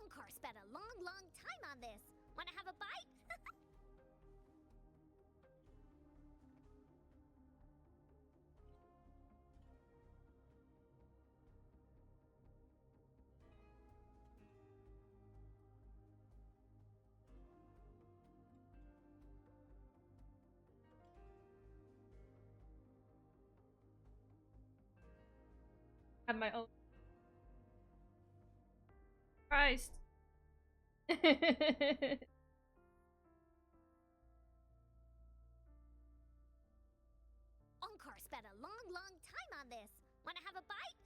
Encore spent a long, long time on this. Wanna have a bite? Have my own. Christ. Encore spent a long, long time on this. Wanna have a bite?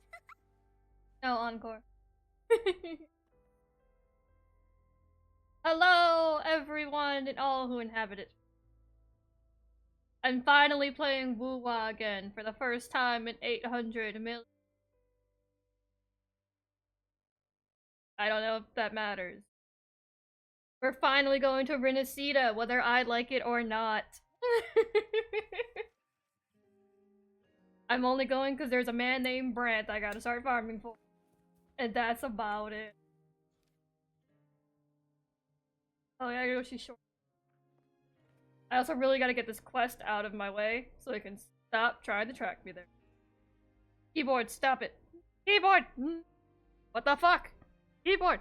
No, encore. Hello, everyone and all who inhabit it. I'm finally playing Wuwa again for the first time in 800 million. I don't know if that matters. We're finally going to Rinascita, whether I like it or not. I'm only going because there's a man named Brant I gotta start farming for. And that's about it. Oh yeah, I gotta go see Short. I also really gotta get this quest out of my way so it can stop trying to track me there. Keyboard, stop it. Keyboard! What the fuck? Keyboard!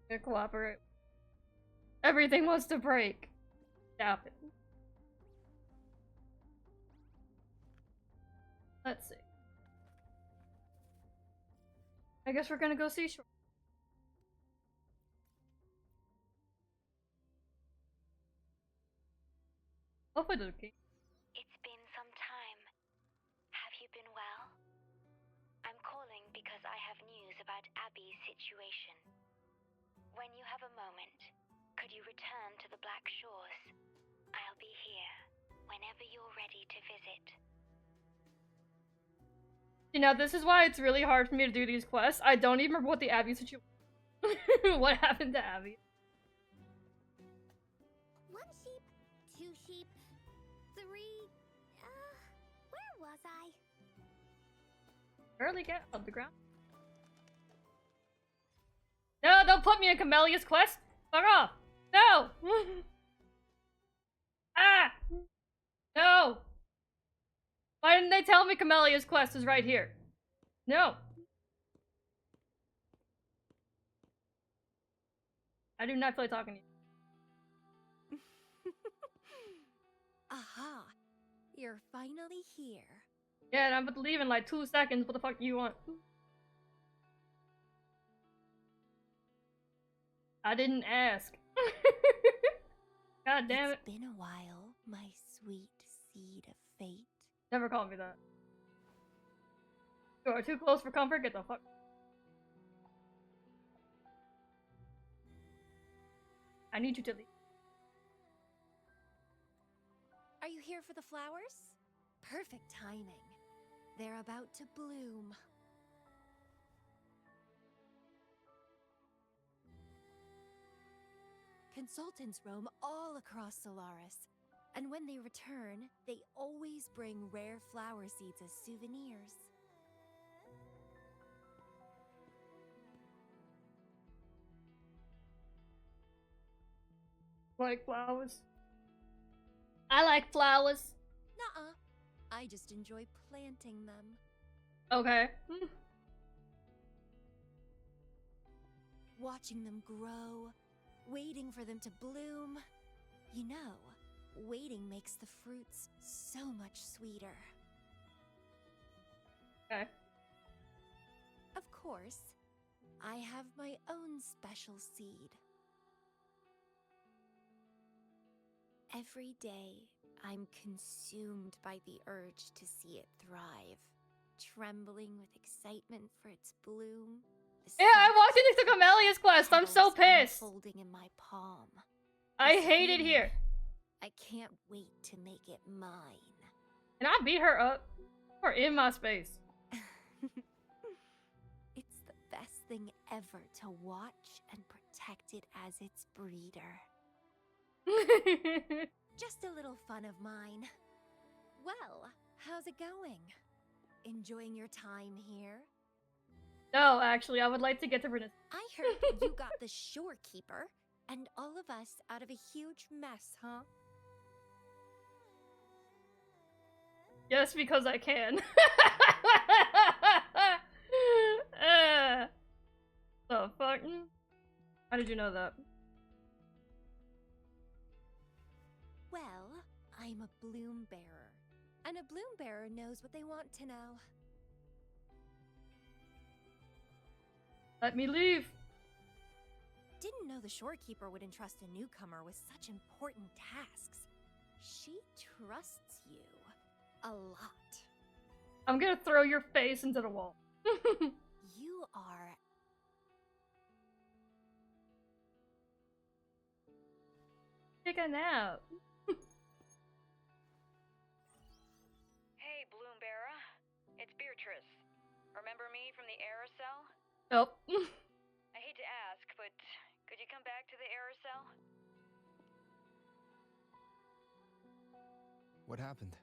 Gonna cooperate. Everything wants to break. Stop it. Let's see. I guess we're gonna go see Short. Hopefully the key. It's been some time. Have you been well? I'm calling because I have news about Abby's situation. When you have a moment, could you return to the Black Shores? I'll be here whenever you're ready to visit. You know, this is why it's really hard for me to do these quests. I don't even remember what the Abby situation. What happened to Abby? 1 sheep, 2 sheep, 3... where was I? Barely get off the ground. No, don't put me in Camellia's quest! Fuck off! No! Ah! No! Why didn't they tell me Camellia's quest is right here? No! I do not feel like talking to you. Aha! You're finally here. Yeah, and I'm about to leave in like 2 seconds. What the fuck do you want? I didn't ask. God damn it. It's been a while, my sweet seed of fate. Never call me that. You are too close for comfort, get the fuck. I need you to leave. Are you here for the flowers? Perfect timing. They're about to bloom. Consultants roam all across Solaris, and when they return, they always bring rare flower seeds as souvenirs. Like flowers. I like flowers. Nuh-uh. I just enjoy planting them. Okay. Watching them grow, waiting for them to bloom. You know, waiting makes the fruits so much sweeter. Okay. Of course, I have my own special seed. Every day, I'm consumed by the urge to see it thrive, trembling with excitement for its bloom. Yeah, I walked into Camellia's quest. I'm so pissed. Unfolding in my palm. I hate it here. I can't wait to make it mine. Can I beat her up? Or in my space? It's the best thing ever to watch and protect it as its breeder. Just a little fun of mine. Well, how's it going? Enjoying your time here? No, actually, I would like to get to Rinascita. I heard you got the shorekeeper and all of us out of a huge mess, huh? Yes, because I can. The fuck? How did you know that? Well, I'm a bloom bearer. And a bloom bearer knows what they want to know. Let me leave. Didn't know the shorekeeper would entrust a newcomer with such important tasks. She trusts you a lot. I'm gonna throw your face into the wall. You are... Take a nap. Hey, Bloom Bearer. It's Beatrice. Remember me from the aerosol? Nope. I hate to ask, but could you come back to the aerosol? What happened?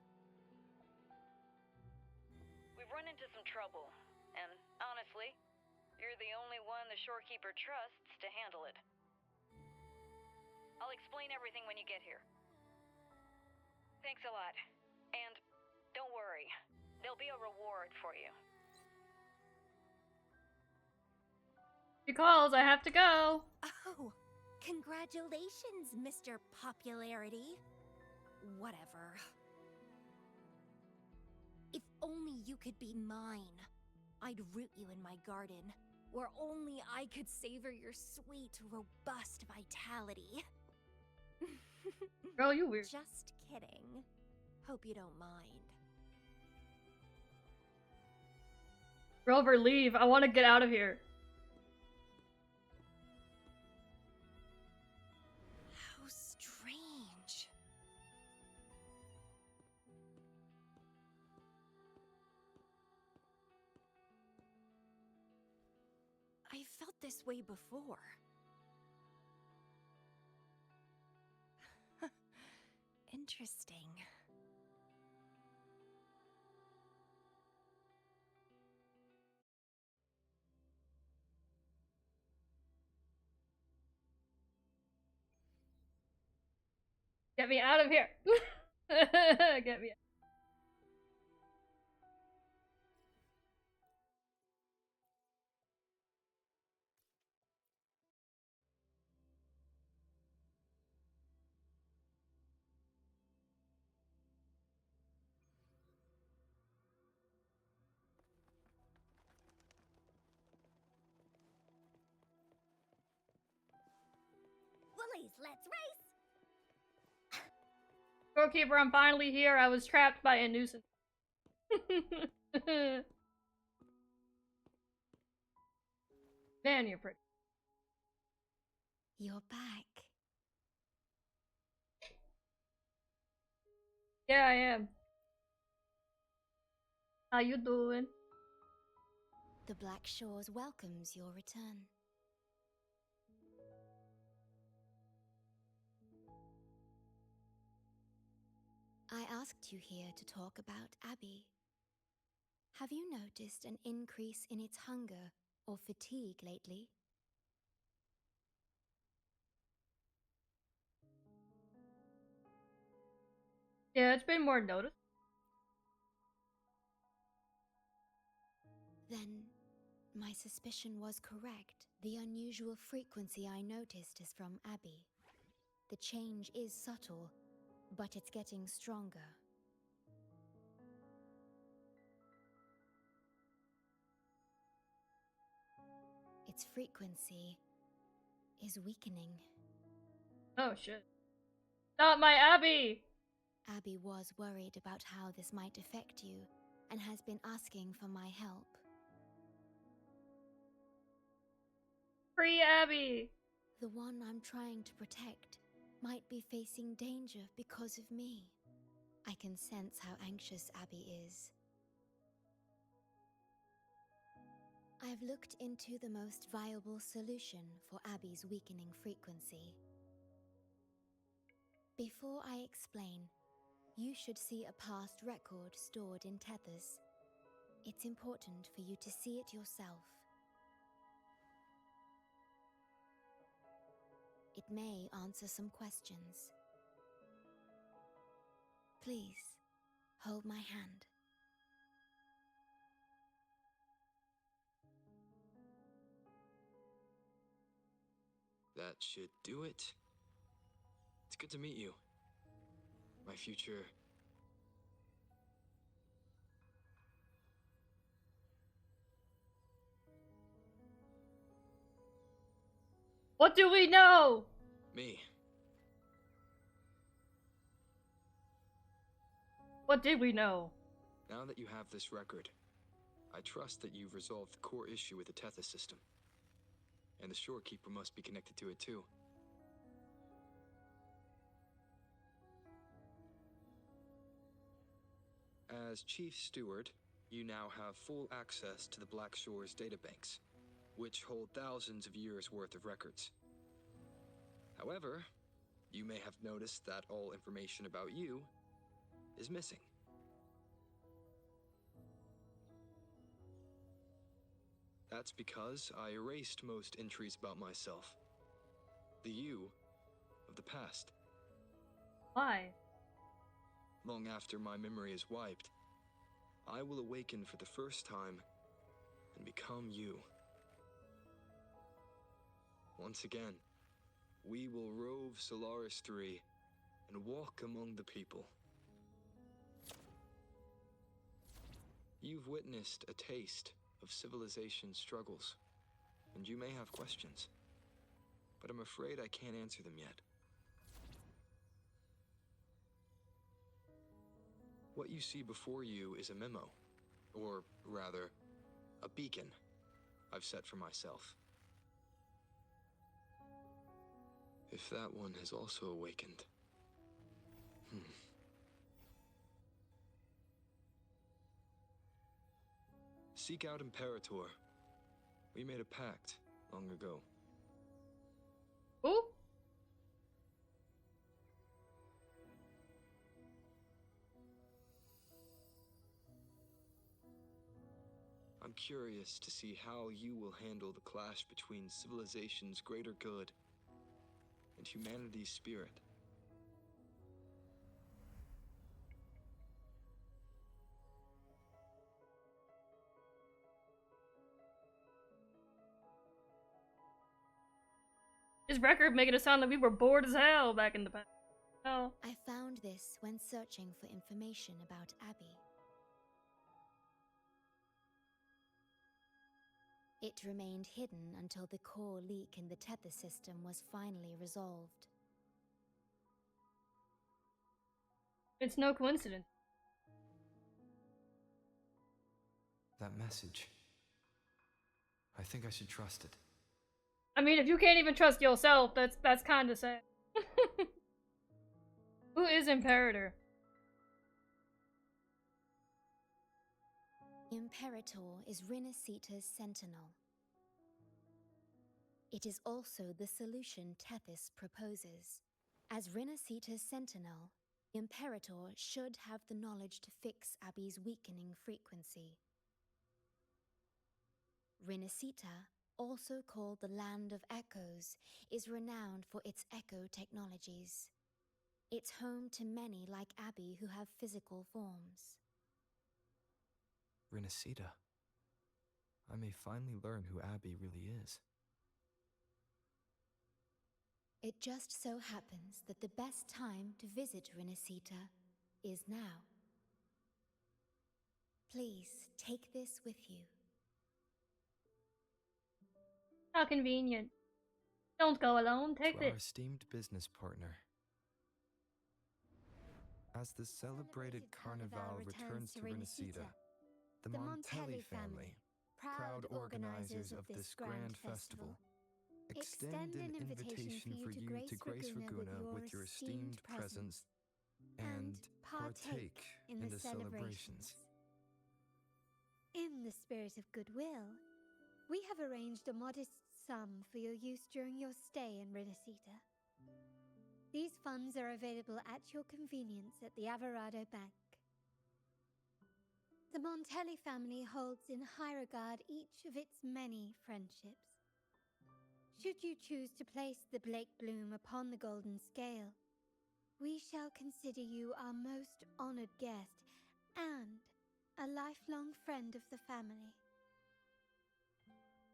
We've run into some trouble, and honestly, you're the only one the shorekeeper trusts to handle it. I'll explain everything when you get here. Thanks a lot. And don't worry, there'll be a reward for you. Because I have to go. Oh, congratulations, Mr. Popularity. Whatever. If only you could be mine. I'd root you in my garden, where only I could savor your sweet, robust vitality. Girl, you weird. Just kidding. Hope you don't mind. Rover, leave. I want to get out of here. How strange. I felt this way before. Interesting. Get me out of here. Get me out. Woolies, let's race! Goalkeeper, I'm finally here. I was trapped by a nuisance. Man, you're pretty. You're back. Yeah, I am. How you doing? The Black Shores welcomes your return. I asked you here to talk about Abby. Have you noticed an increase in its hunger or fatigue lately? Yeah, it's been more noticed. Then, my suspicion was correct. The unusual frequency I noticed is from Abby. The change is subtle, but it's getting stronger. Its frequency is weakening. Oh shit. Not my Abby! Abby was worried about how this might affect you and has been asking for my help. Free Abby! The one I'm trying to protect might be facing danger because of me. I can sense how anxious Abby is. I've looked into the most viable solution for Abby's weakening frequency. Before I explain, you should see a past record stored in tethers. It's important for you to see it yourself. It may answer some questions. Please, hold my hand. That should do it. It's good to meet you. My future... What do we know? me. What did we know? Now that you have this record, I trust that you've resolved the core issue with the Tethys system. And the Shorekeeper must be connected to it too. As Chief Steward, you now have full access to the Black Shore's databanks, which hold thousands of years' worth of records. However, you may have noticed that all information about you is missing. That's because I erased most entries about myself. The you of the past. Why? Long after my memory is wiped, I will awaken for the first time and become you. Once again, we will rove Solaris 3 and walk among the people. You've witnessed a taste of civilization's struggles, and you may have questions, but I'm afraid I can't answer them yet. What you see before you is a memo, or rather, a beacon I've set for myself. If that one has also awakened. Seek out Imperator. We made a pact long ago. Who? I'm curious to see how you will handle the clash between civilization's greater good and humanity's spirit. His record making it sound like we were bored as hell back in the past. Oh. I found this when searching for information about Abby. It remained hidden until the core leak in the tether system was finally resolved. It's no coincidence. That message. I think I should trust it. I mean, if you can't even trust yourself, that's kind of sad. Who is Imperator? Imperator is Rinascita's sentinel. It is also the solution Tethys proposes. As Rinascita's sentinel, Imperator should have the knowledge to fix Abby's weakening frequency. Rinascita, also called the Land of Echoes, is renowned for its echo technologies. It's home to many like Abby who have physical forms. Rinascita. I may finally learn who Abby really is. It just so happens that the best time to visit Rinascita is now. Please take this with you. How convenient. Don't go alone, take To our it. esteemed business partner. As the celebrated Carnival returns to Rinascita, the Montelli family, proud organizers of this grand festival, extend an invitation for you to grace Raguna with your esteemed presence and partake in the celebrations. In the spirit of goodwill, we have arranged a modest sum for your use during your stay in Rinascita. These funds are available at your convenience at the Averado Bank. The Montelli family holds in high regard each of its many friendships. Should you choose to place the Blake Bloom upon the golden scale, we shall consider you our most honored guest and a lifelong friend of the family.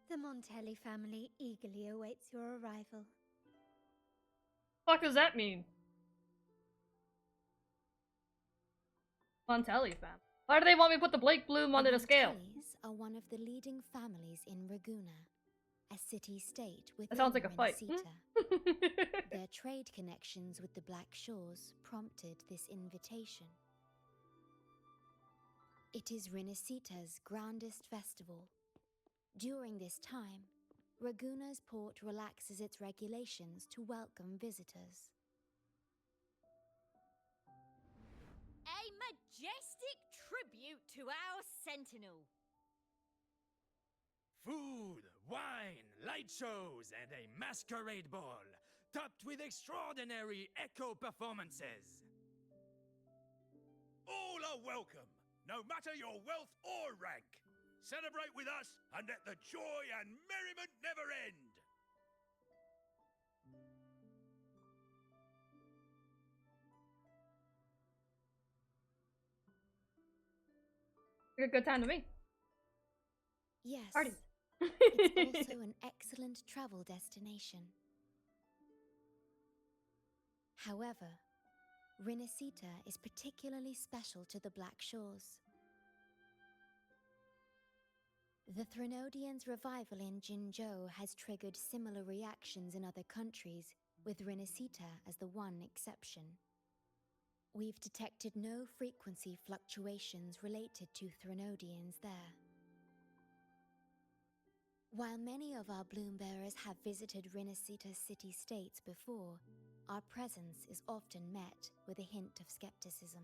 The Montelli family eagerly awaits your arrival. What does that mean? Montelli fam. Why do they want me to put the Blake Bloom onto the scale? Montellis are one of the leading families in Ragusa, a city-state within That sounds like a fight. Rinascita. Their trade connections with the Black Shores prompted this invitation. It is Rinascita's grandest festival. During this time, Ragusa's port relaxes its regulations to welcome visitors. A majestic tribute to our sentinel. Food, wine, light shows, and a masquerade ball, topped with extraordinary echo performances. All are welcome, no matter your wealth or rank. Celebrate with us and let the joy and merriment never end. A good time to me. Yes, Party. it's also an excellent travel destination. However, Rinascita is particularly special to the Black Shores. The Threnodians' revival in Jinzhou has triggered similar reactions in other countries, with Rinascita as the one exception. We've detected no frequency fluctuations related to Threnodians there. While many of our bloom-bearers have visited Rinascita city-states before, our presence is often met with a hint of skepticism.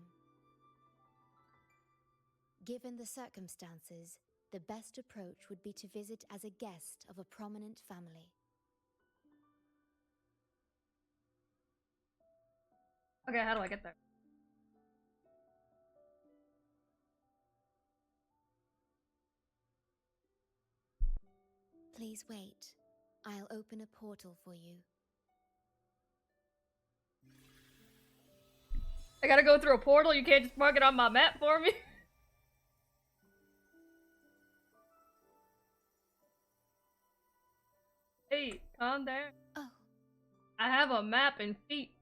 Given the circumstances, the best approach would be to visit as a guest of a prominent family. Okay, how do I get there? Please wait. I'll open a portal for you. I gotta go through a portal? You can't just mark it on my map for me? Hey, calm down. Oh, I have a map and feet.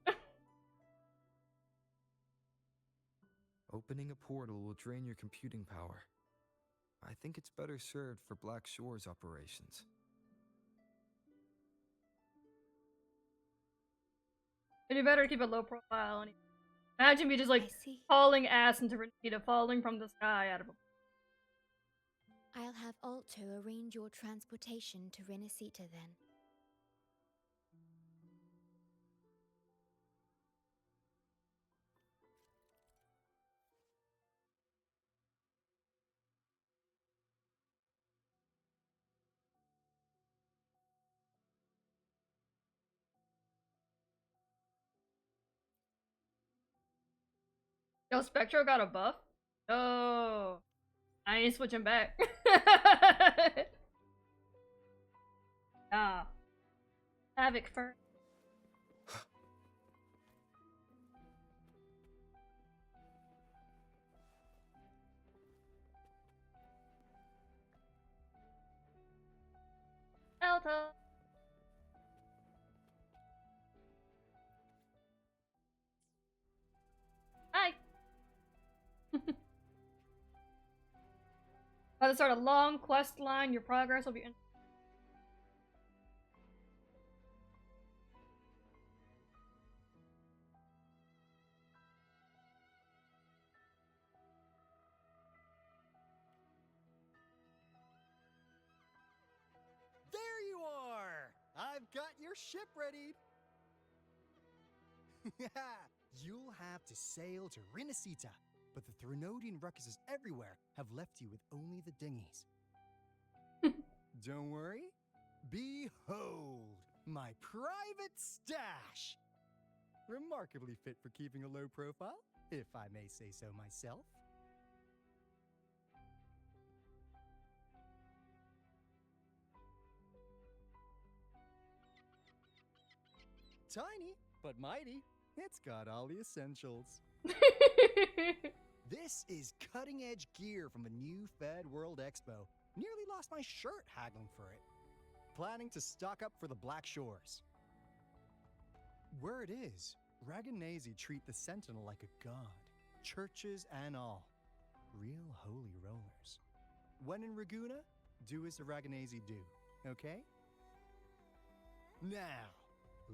Opening a portal will drain your computing power. I think it's better served for Black Shores operations. And you better keep a low profile. Anyway. Imagine me just like I see. hauling ass into Rinascita, falling from the sky out of a... I'll have Alto arrange your transportation to Rinascita then. Yo, Spectro got a buff? Oh, I ain't switching back. Ah. Havoc first. Alto. Hi. About to start a long quest line. Your progress will be in. There you are! I've got your ship ready. You'll have to sail to Rinascita, but the Threnodian ruckuses everywhere have left you with only the dinghies. Don't worry. Behold, my private stash! Remarkably fit for keeping a low profile, if I may say so myself. Tiny, but mighty. It's got all the essentials. This is cutting-edge gear from the new Fed World Expo. Nearly lost my shirt haggling for it. Planning to stock up for the Black Shores. Word is, Raganese treat the Sentinel like a god. Churches and all. Real holy rollers. When in Raguna, do as the Raganese do, okay? Now,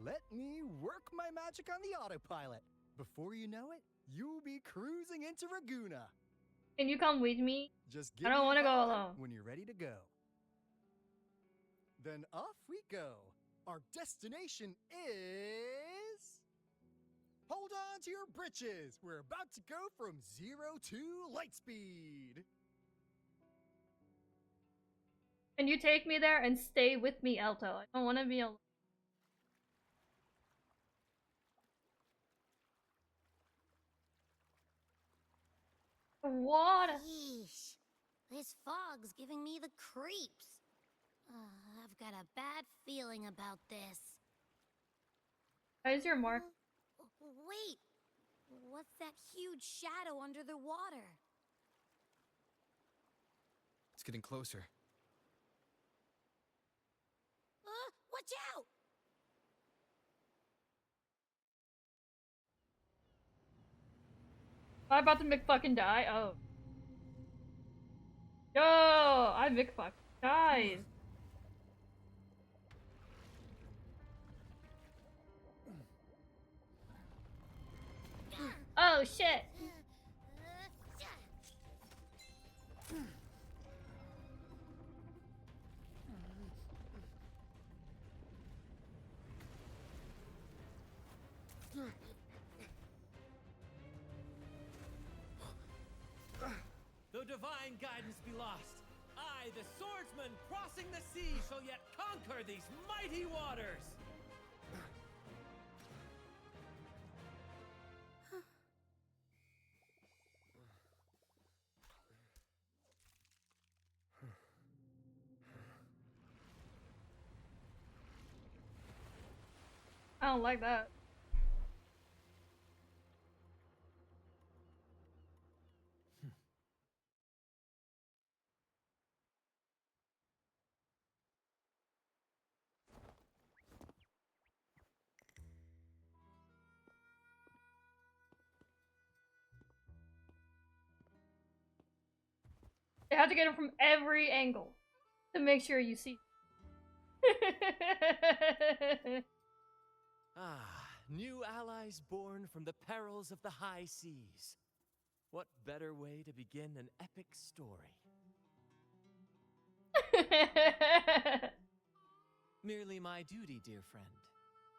let me work my magic on the autopilot. Before you know it, you'll be cruising into Raguna. Can you come with me? Just I don't want to go alone. When you're ready to go. Then off we go. Our destination is... Hold on to your britches. We're about to go from 0 to light speed. Can you take me there and stay with me, Alto? I don't want to be alone. What? Yeesh. This fog's giving me the creeps. I've got a bad feeling about this. Why is your mark? Wait! What's that huge shadow under the water? It's getting closer. Watch out! Am I about to McFucking die? Oh. Yo! I McFuck died. Oh shit! Though divine guidance be lost, I, the swordsman crossing the sea, shall yet conquer these mighty waters! I don't like that. They have to get him from every angle to make sure you see. Ah, new allies born from the perils of the high seas. What better way to begin an epic story? Merely my duty, dear friend.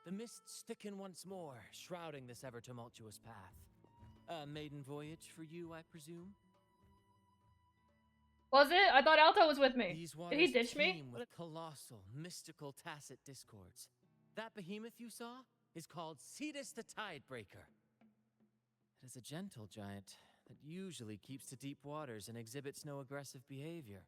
The mists thicken once more, shrouding this ever-tumultuous path. A maiden voyage for you, I presume? Was it? I thought Alto was with me. These Did he waters ditch me? teem with colossal, mystical, tacit discords. That behemoth you saw is called Cetus the Tidebreaker. It is a gentle giant that usually keeps to deep waters and exhibits no aggressive behavior.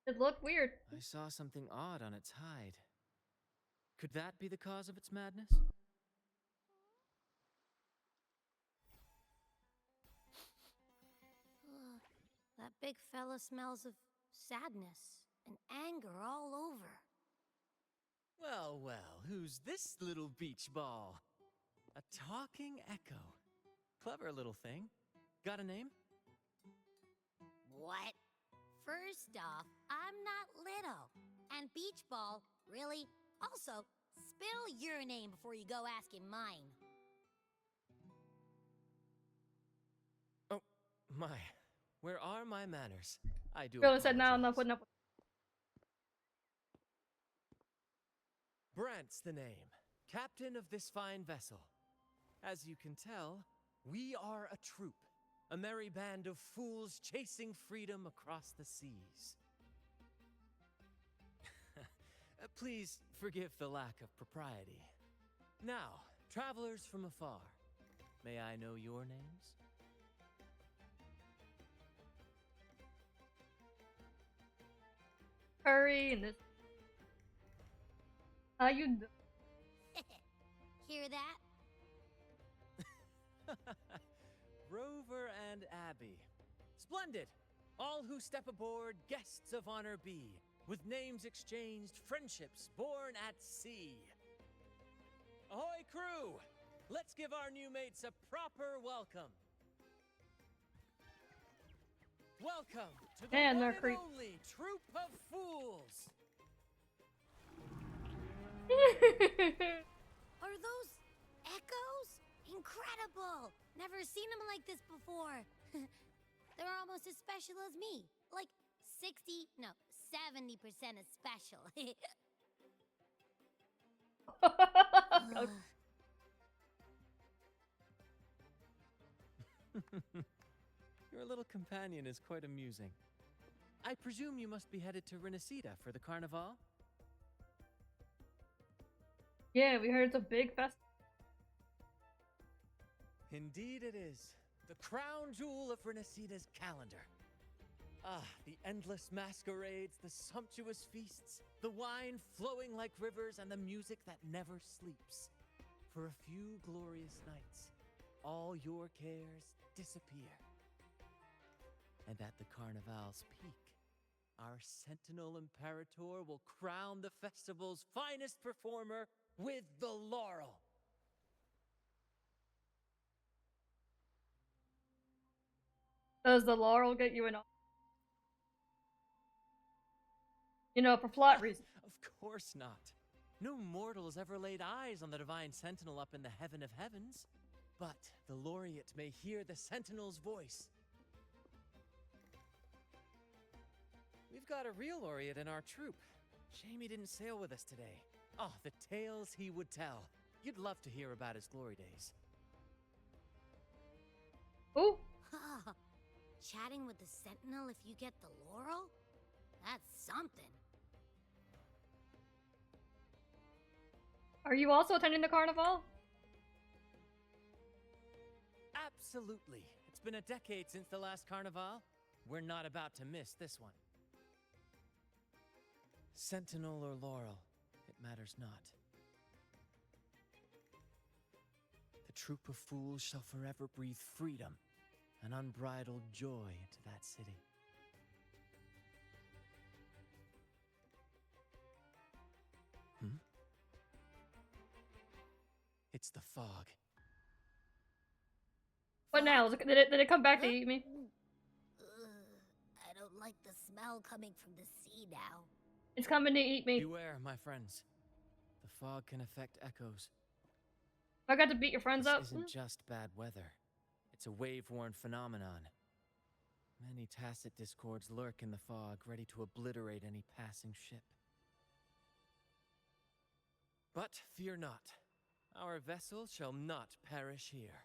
It looked weird. I saw something odd on its hide. Could that be the cause of its madness? That big fella smells of sadness and anger all over. Well, well, who's this little beach ball? A talking echo. Clever little thing. Got a name? What? First off, I'm not little. And Beach Ball, really? Also, spill your name before you go asking mine. Oh, my. Where are my manners? I do Girl said, "No, I'm apologize. not putting up." Brant's the name, captain of this fine vessel. As you can tell, we are a troop, a merry band of fools chasing freedom across the seas. Please forgive the lack of propriety. Now, travelers from afar, may I know your names? Hurry and this. How you doing? Hear that? Rover and Abby. Splendid! All who step aboard, guests of honor be. With names exchanged, friendships born at sea. Ahoy, crew! Let's give our new mates a proper welcome. Welcome to the Man, one they're and creep. only Troop of Fools. Are those echoes? Incredible! Never seen them like this before. They're almost as special as me. Like 70% as special. Your little companion is quite amusing. I presume you must be headed to Rinascita for the carnival? Yeah, we heard it's a big fest. Indeed it is. The crown jewel of Rinascita's calendar. Ah, the endless masquerades, the sumptuous feasts, the wine flowing like rivers, and the music that never sleeps. For a few glorious nights, all your cares disappear. And at the carnival's peak, our Sentinel Imperator will crown the festival's finest performer with the laurel. Does the laurel get you an? You know, for plot reasons. Of course not. No mortal has ever laid eyes on the Divine Sentinel up in the heaven of heavens. But the laureate may hear the Sentinel's voice. We've got a real laureate in our troop. Shame he didn't sail with us today. Oh, the tales he would tell. You'd love to hear about his glory days. Ooh. Chatting with the Sentinel if you get the laurel? That's something. Are you also attending the carnival? Absolutely. It's been a decade since the last carnival. We're not about to miss this one. Sentinel or laurel, it matters not. The troop of fools shall forever breathe freedom and unbridled joy into that city. It's the fog. What now? Did it come back to eat me? I don't like the smell coming from the sea now. It's coming to eat me. Beware, my friends. The fog can affect echoes. I got to beat your friends up. This isn't just bad weather. It's a wave-worn phenomenon. Many tacit discords lurk in the fog, ready to obliterate any passing ship. But fear not. Our vessel shall not perish here.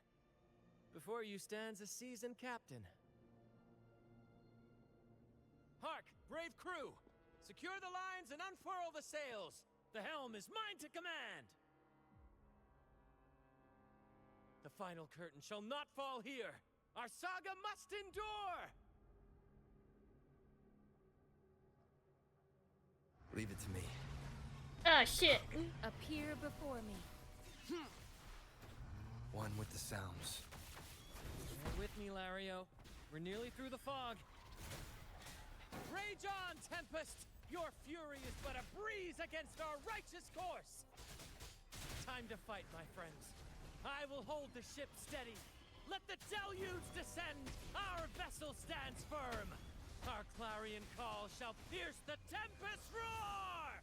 Before you stands a seasoned captain. Hark, brave crew! Secure the lines and unfurl the sails! The helm is mine to command! The final curtain shall not fall here! Our saga must endure! Leave it to me. Ah, shit. Appear before me. One with the sounds. Bear with me, Lario. We're nearly through the fog. Rage on, Tempest! Your fury is but a breeze against our righteous course! Time to fight, my friends. I will hold the ship steady. Let the deluge descend! Our vessel stands firm! Our clarion call shall pierce the tempest roar!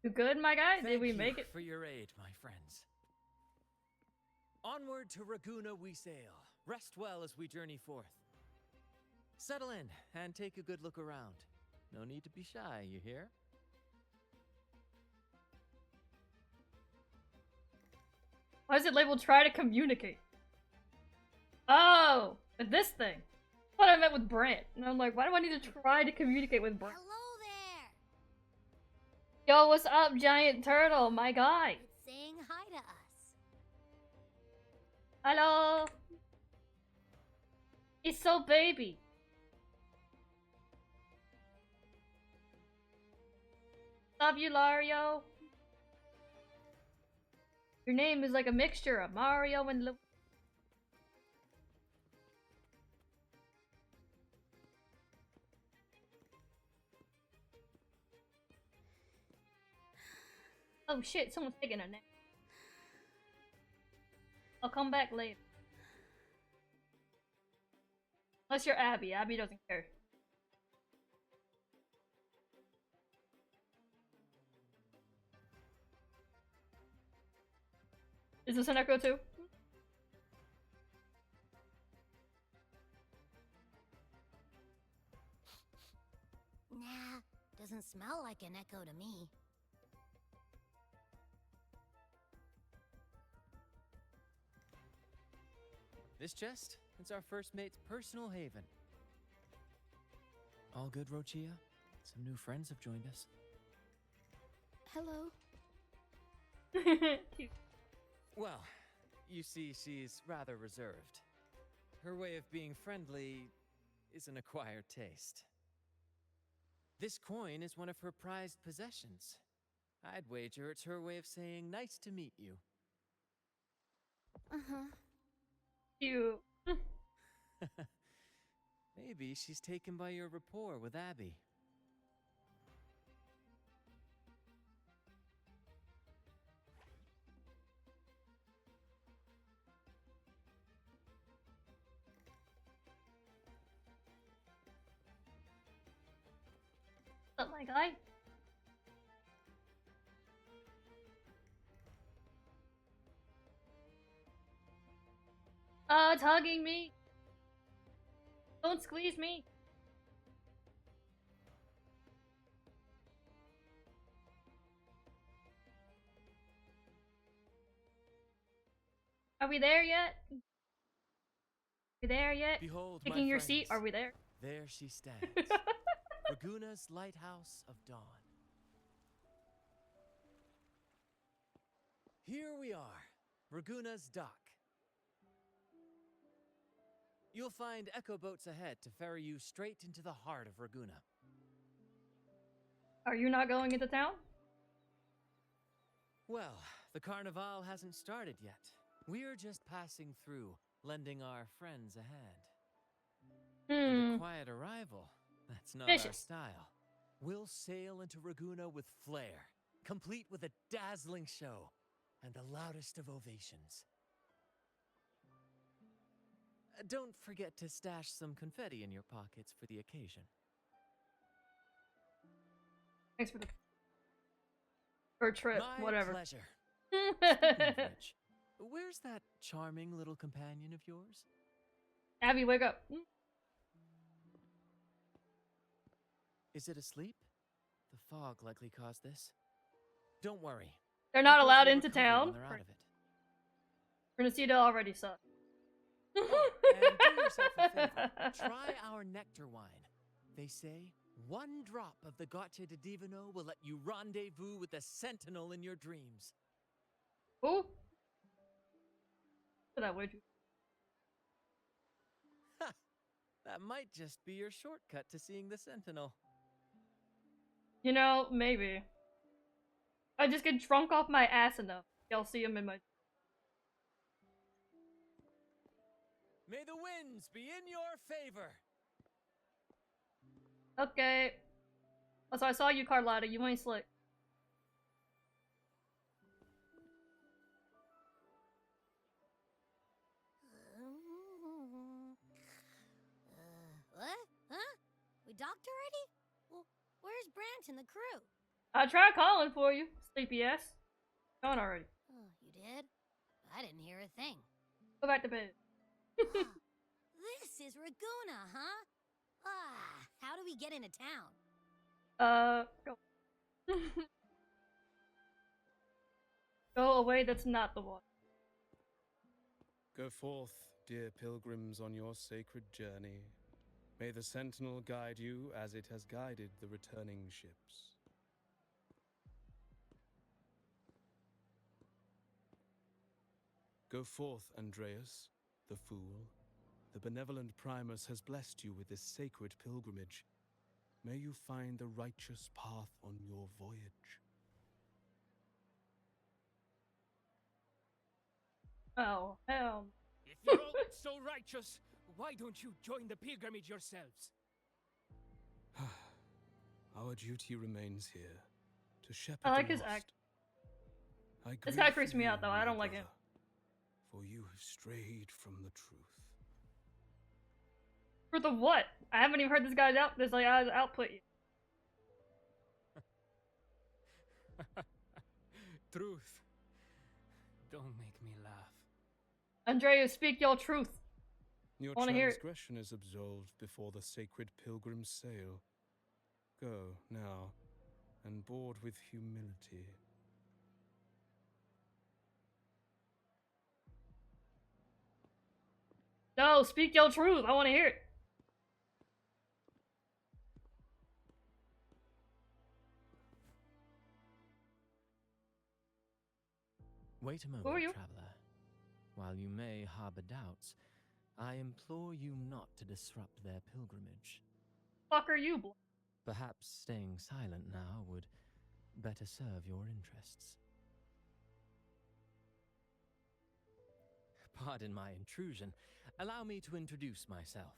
You good, my guy? Did we Thank make you it? for your aid, my friends. Onward to Raguna we sail. Rest well as we journey forth. Settle in and take a good look around. No need to be shy, you hear? Why is it labeled try to communicate? Oh, this thing. What I meant with Brant. And I'm like, why do I need to try to communicate with Brant? Hello there. Yo, what's up, giant turtle? My guy. It's saying hi to us. Hello. He's so baby. Love you, Lario. Your name is like a mixture of Mario and Lu. Oh shit, someone's taking a nap. I'll come back later. Unless you're Abby. Abby doesn't care. Is this an echo too? Nah, doesn't smell like an echo to me. This chest? It's our first mate's personal haven. All good, Rochia? Some new friends have joined us. Hello. Well, you see, she's rather reserved. Her way of being friendly is an acquired taste. This coin is one of her prized possessions. I'd wager it's her way of saying nice to meet you. Uh-huh. Cute. Maybe she's taken by your rapport with Abby. What's up, my guy? Oh, it's hugging me. Don't squeeze me. Are we there yet? Are we there yet? Behold, Taking my your seat? friends. Are we there? There she stands. Raguna's Lighthouse of Dawn. Here we are, Raguna's dock. You'll find echo boats ahead to ferry you straight into the heart of Raguna. Are you not going into town? Well, the Carnival hasn't started yet. We're just passing through, lending our friends a hand. And a quiet arrival. That's not our Vicious. style. We'll sail into Raguna with flair, complete with a dazzling show and the loudest of ovations. Don't forget to stash some confetti in your pockets for the occasion. Thanks for the trip, My whatever. pleasure. Speaking of which, where's that charming little companion of yours? Abby, wake up. Is it asleep? The fog likely caused this. Don't worry. They're not Echoes allowed will into recover town. when they're out of it. Rinascita already sucked. Oh, and do yourself a favor. Try our nectar wine. They say one drop of the Gotcha de Divino will let you rendezvous with the sentinel in your dreams. Who? Look at that would you? Ha! That might just be your shortcut to seeing the sentinel. You know, maybe. I just get drunk off my ass enough. Y'all see him in my... May the winds be in your favor. Okay. Also, I saw you, Carlotta. You ain't slick. What? Huh? We docked already? Well, where's Brant and the crew? I tried calling for you, sleepy ass. Gone already. Oh, you did? I didn't hear a thing. Go back to bed. This is Raguna, huh? Ah, how do we get into town? Go. Go away, that's not the one. Go forth, dear pilgrims, on your sacred journey. May the Sentinel guide you as it has guided the returning ships. Go forth, Andreas, the fool. The benevolent Primus has blessed you with this sacred pilgrimage. May you find the righteous path on your voyage. Oh, hell. If you're all so righteous, why don't you join the pilgrimage yourselves? Our duty remains here, to shepherd I like the his lost. act. I This grieve guy for freaks me you, out, though. I my don't like him. brother, for you have strayed from the truth. For the what? I haven't even heard this guy's output yet. Truth. Don't make me laugh. Andreas, speak your truth. Your I wanna hear it. transgression is absolved before the sacred pilgrim sail. Go, now, and board with humility. No, speak your truth. I want to hear it. Wait a Who are moment, you? traveler. While you may harbor doubts, I implore you not to disrupt their pilgrimage. Fuck are you, boy? Perhaps staying silent now would better serve your interests. Pardon my intrusion. Allow me to introduce myself.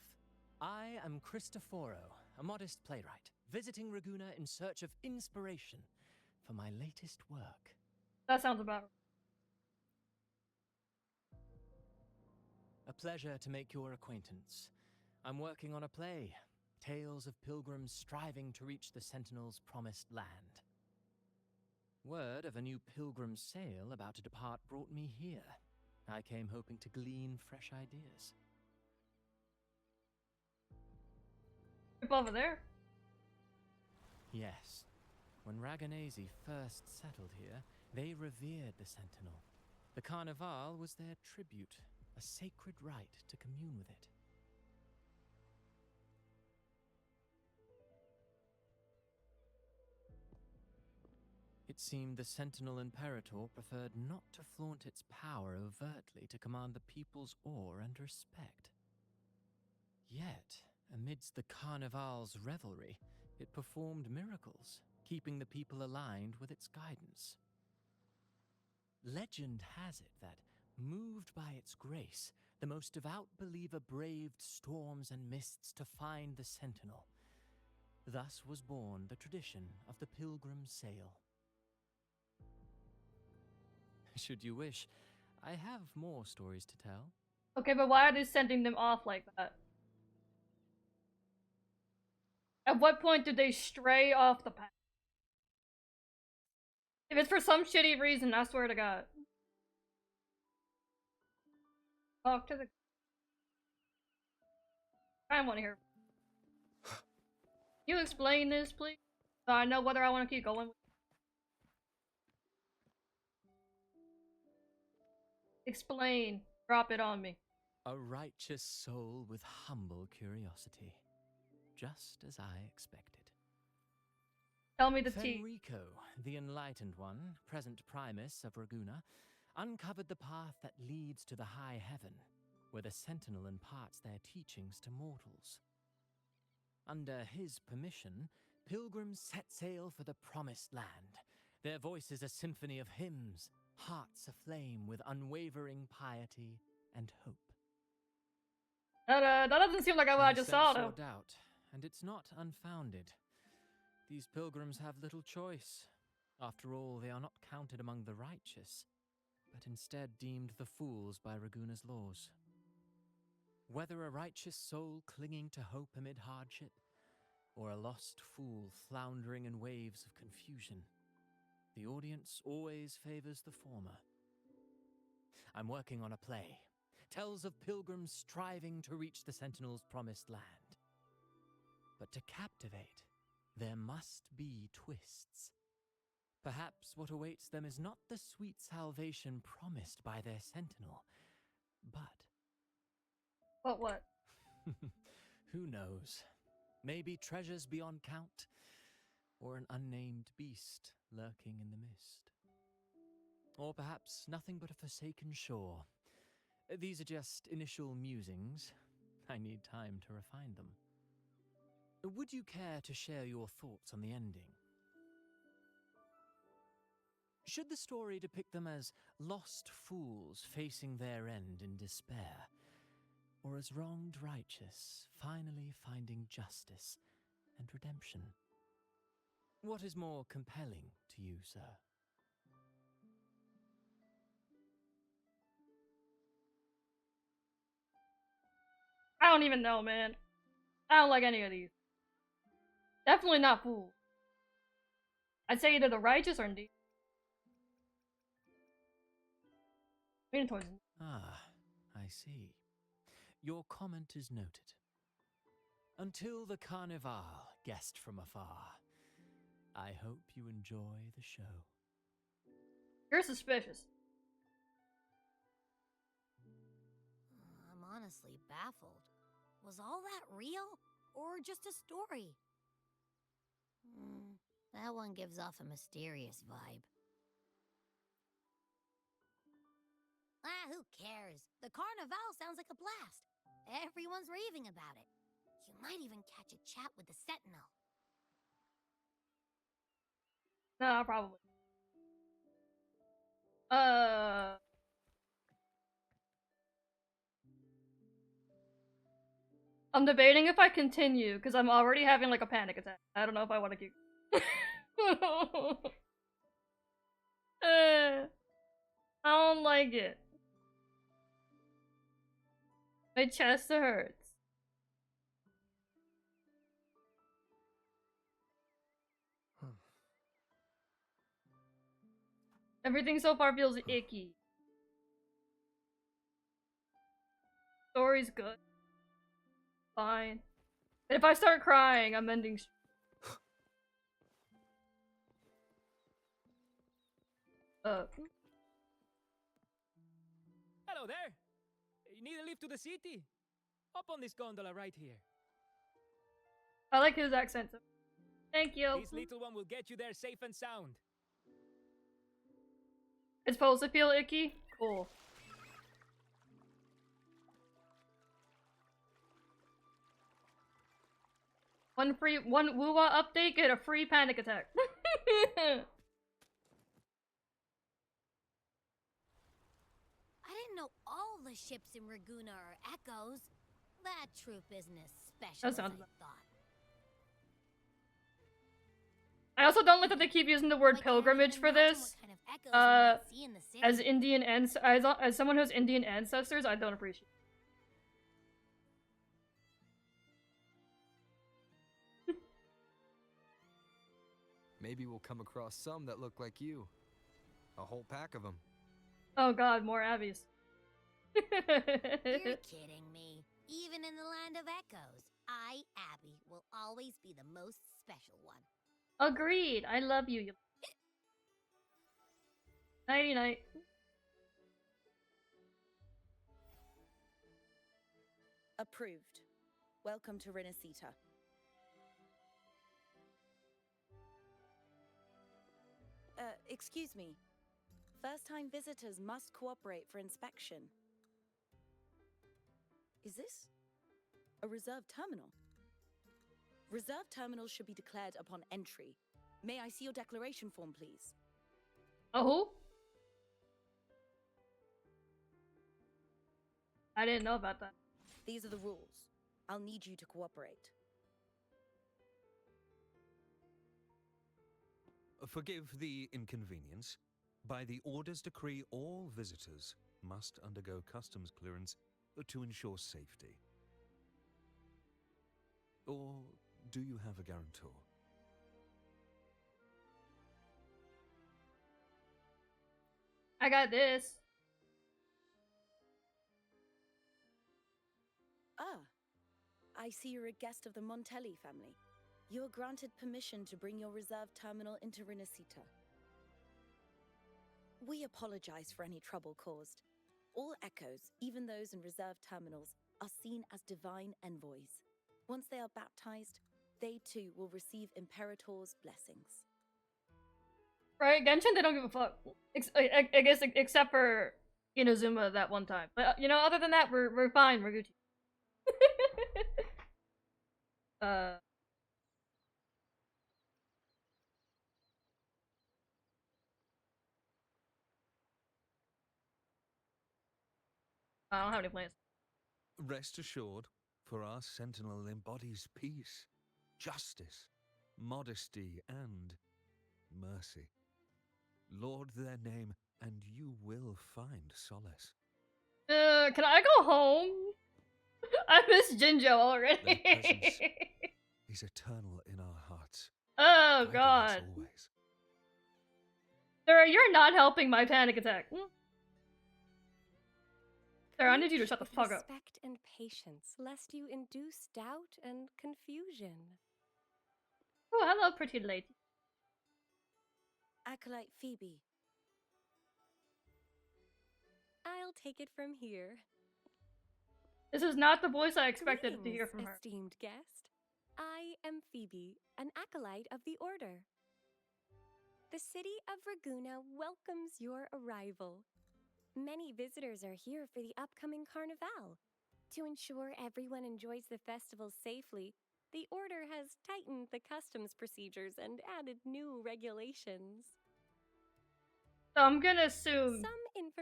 I am Cristoforo, a modest playwright, visiting Raguena in search of inspiration for my latest work. That sounds about right. A pleasure to make your acquaintance. I'm working on a play, tales of pilgrims striving to reach the Sentinel's promised land. Word of a new pilgrim sail about to depart brought me here. I came hoping to glean fresh ideas. People over there? Yes. When Raganese first settled here, they revered the Sentinel. The Carnival was their tribute, a sacred right to commune with it. It seemed the Sentinel Imperator preferred not to flaunt its power overtly to command the people's awe and respect. Yet, amidst the Carnival's revelry, it performed miracles, keeping the people aligned with its guidance. Legend has it that, moved by its grace, the most devout believer braved storms and mists to find the Sentinel. Thus was born the tradition of the pilgrim sail. Should you wish, I have more stories to tell. Okay, but why are they sending them off like that? At what point did they stray off the path? If it's for some shitty reason, I swear to God. Talk to the... I want to hear. Can you explain this, please? So I know whether I want to keep going. Explain. Drop it on me. A righteous soul with humble curiosity. Just as I expected. Tell me the tea. Federico, the Enlightened One, present Primus of Raguena, uncovered the path that leads to the high heaven, where the Sentinel imparts their teachings to mortals. Under his permission, pilgrims set sail for the Promised Land, their voices a symphony of hymns, hearts aflame with unwavering piety and hope. That doesn't seem like what I just saw, though. Doubt, and it's not unfounded. These pilgrims have little choice. After all, they are not counted among the righteous, but instead deemed the fools by Raguena's laws. Whether a righteous soul clinging to hope amid hardship, or a lost fool floundering in waves of confusion, the audience always favors the former. I'm working on a play. Tells of pilgrims striving to reach the Sentinel's promised land. But to captivate, there must be twists. Perhaps what awaits them is not the sweet salvation promised by their Sentinel, but What? Who knows? Maybe treasures beyond count, or an unnamed beast lurking in the mist. Or perhaps nothing but a forsaken shore. These are just initial musings. I need time to refine them. Would you care to share your thoughts on the ending? Should the story depict them as lost fools facing their end in despair, or as wronged righteous finally finding justice and redemption? What is more compelling to you, sir? I don't even know, man. I don't like any of these. Definitely not fools. I'd say either the righteous or indeed. Leaning towards. Ah, I see. Your comment is noted. Until the Carnival, guest from afar, I hope you enjoy the show. You're suspicious. I'm honestly baffled. Was all that real, or just a story? That one gives off a mysterious vibe. Who cares? The Carnival sounds like a blast. Everyone's raving about it. You might even catch a chat with the Sentinel. No, probably. I'm debating if I continue, because I'm already having like a panic attack. I don't know if I want to keep. I don't like it. My chest hurts. Everything so far feels icky. Story's good. Fine. And if I start crying, I'm ending. Hello there. You need a lift to the city? Hop on this gondola right here. I like his accent. Thank you. This little one will get you there safe and sound. It's supposed to feel icky? Cool. One Wuwa update, get a free panic attack. I didn't know all the ships in Raguna are echoes. That troop isn't as special as I thought. I also don't like that they keep using the word pilgrimage for this. As Indian as someone who has Indian ancestors, I don't appreciate it. Maybe we'll come across some that look like you. A whole pack of them. Oh god, more Abbeys. You're kidding me. Even in the land of echoes, I, Abby, will always be the most special one. Agreed. I love you. Nighty night. Approved. Welcome to Rinascita. Excuse me. First-time visitors must cooperate for inspection. Is this a reserved terminal? Reserved terminals should be declared upon entry. May I see your declaration form, please? Oh? I didn't know about that. These are the rules. I'll need you to cooperate. Forgive the inconvenience. By the Order's decree, all visitors must undergo customs clearance to ensure safety. Or do you have a guarantor? I got this. Ah, I see you're a guest of the Montelli family. You are granted permission to bring your reserved terminal into Rinascita. We apologize for any trouble caused. All echoes, even those in reserved terminals, are seen as divine envoys. Once they are baptized, they too will receive Imperator's blessings. Right, Genshin, they don't give a fuck. I guess except for Inazuma that one time. But you know, other than that, we're fine. We're Gucci. I don't have any plans. Rest assured, for our sentinel embodies peace, justice, modesty, and mercy. Lord their name, and you will find solace. Can I go home? I miss Jinjo already. Their presence is eternal in our hearts. Oh guiding us god. always. Sarah, you're not helping my panic attack. Sarah, I need you to shut the fuck up. Respect and patience, lest you induce doubt and confusion. Oh, hello, pretty lady. Acolyte Phoebe. I'll take it from here. This is not the voice I expected to hear from her. Esteemed guest. I am Phoebe, an acolyte of the Order. The city of Raguna welcomes your arrival. Many visitors are here for the upcoming Carnival. To ensure everyone enjoys the festival safely, the Order has tightened the customs procedures and added new regulations. So I'm gonna assume,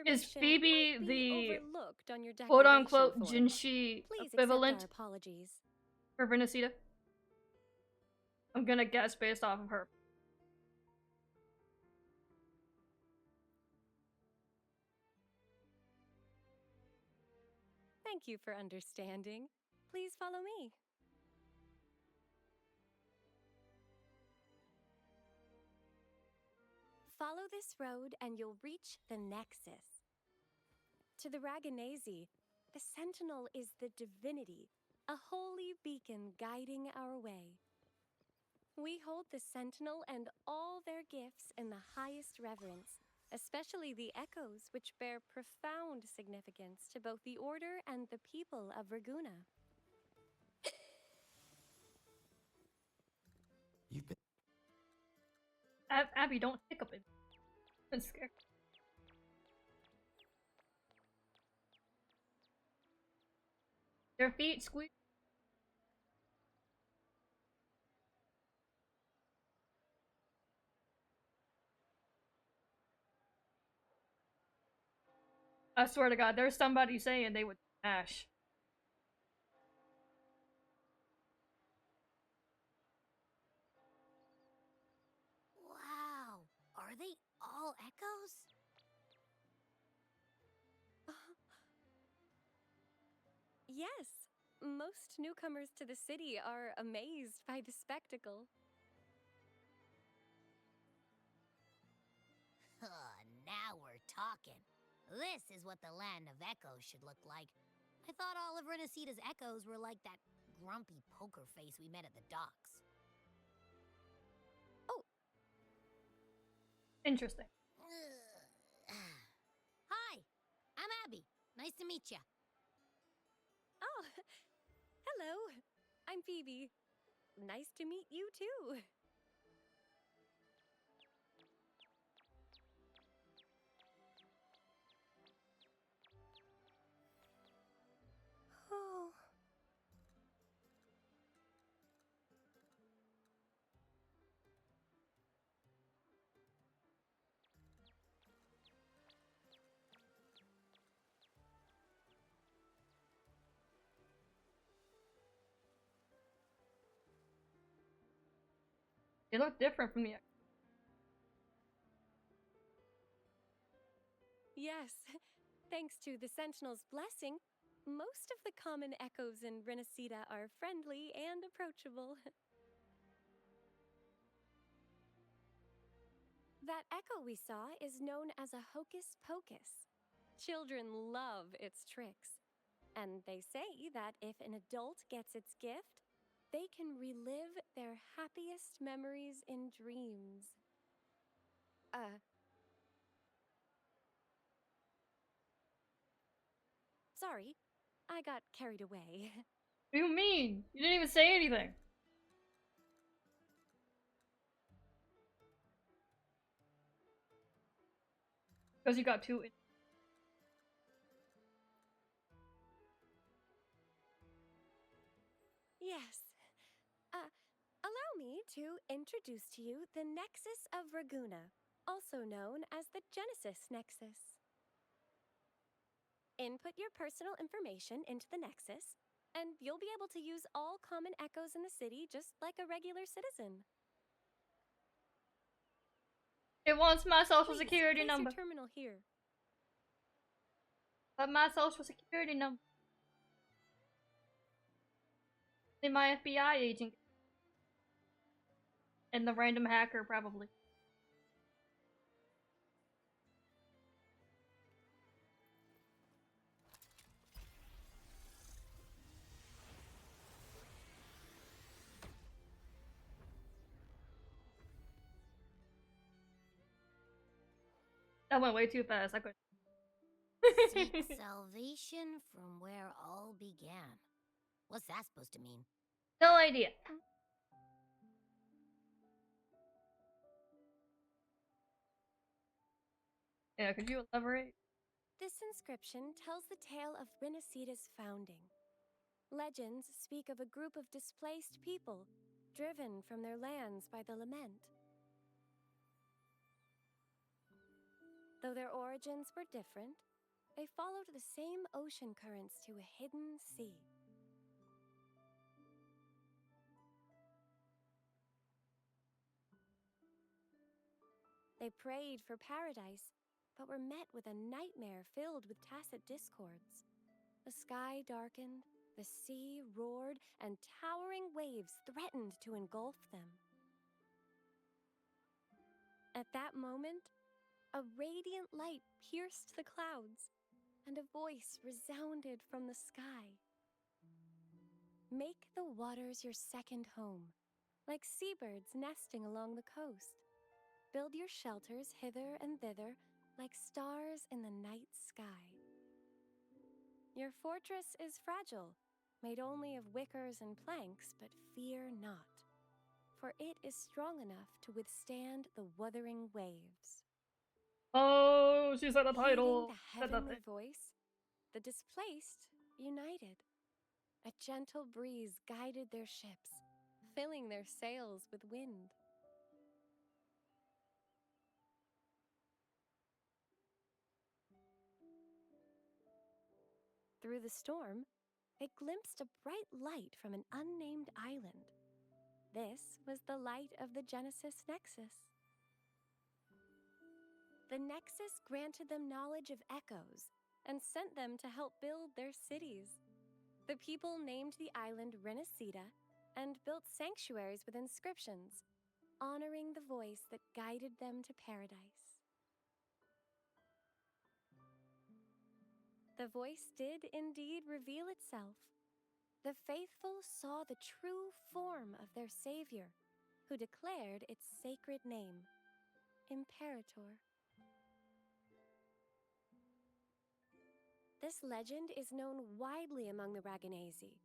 is Phoebe the quote-unquote Jinshi equivalent for Rinascita? I'm gonna guess based off of her. Thank you for understanding. Please follow me. Follow this road and you'll reach the Nexus. To the Raganese, the Sentinel is the divinity, a holy beacon guiding our way. We hold the Sentinel and all their gifts in the highest reverence, especially the echoes, which bear profound significance to both the Order and the people of Raguna. You've been... Abby, don't hiccup it. I'm scared. Their feet squeak. I swear to God, there's somebody saying they would smash. Wow, are they all echoes? Yes, most newcomers to the city are amazed by the spectacle. Now we're talking. This is what the land of echoes should look like. I thought all of Rinascita's echoes were like that grumpy poker face we met at the docks. Oh. Interesting. Hi, I'm Abby. Nice to meet you. Oh, hello. I'm Phoebe. Nice to meet you too. Oh. They look different from the. Yes, thanks to the Sentinel's blessing, most of the common echoes in Rinascita are friendly and approachable. That echo we saw is known as a hocus pocus. Children love its tricks. And they say that if an adult gets its gift, they can relive their happiest memories in dreams. Sorry, I got carried away. What do you mean? You didn't even say anything. Because you got too. Yes. Allow me to introduce to you the Nexus of Raguna, also known as the Genesis Nexus. Input your personal information into the Nexus, and you'll be able to use all common echoes in the city just like a regular citizen. It wants my social Please, security place number. your terminal here. But my social security number. And my FBI agent. And the random hacker, probably. That went way too fast. I couldn't. Seek salvation from where all began. What's that supposed to mean? No idea. Yeah, could you elaborate? This inscription tells the tale of Rinascita's founding. Legends speak of a group of displaced people, driven from their lands by the lament. Though their origins were different, they followed the same ocean currents to a hidden sea. They prayed for paradise, but were met with a nightmare filled with tacit discords. The sky darkened, the sea roared, and towering waves threatened to engulf them. At that moment, a radiant light pierced the clouds, and a voice resounded from the sky. Make the waters your second home, like seabirds nesting along the coast. Build your shelters hither and thither, like stars in the night sky. Your fortress is fragile, made only of wickers and planks, but fear not, for it is strong enough to withstand the Wuthering Waves. Oh, she said the title. Heeding the heavenly voice, the displaced united. A gentle breeze guided their ships, filling their sails with wind. Through the storm, they glimpsed a bright light from an unnamed island. This was the light of the Genesis Nexus. The Nexus granted them knowledge of echoes and sent them to help build their cities. The people named the island Rinascita and built sanctuaries with inscriptions, honoring the voice that guided them to paradise. The voice did indeed reveal itself. The faithful saw the true form of their savior, who declared its sacred name, Imperator. This legend is known widely among the Raganazi.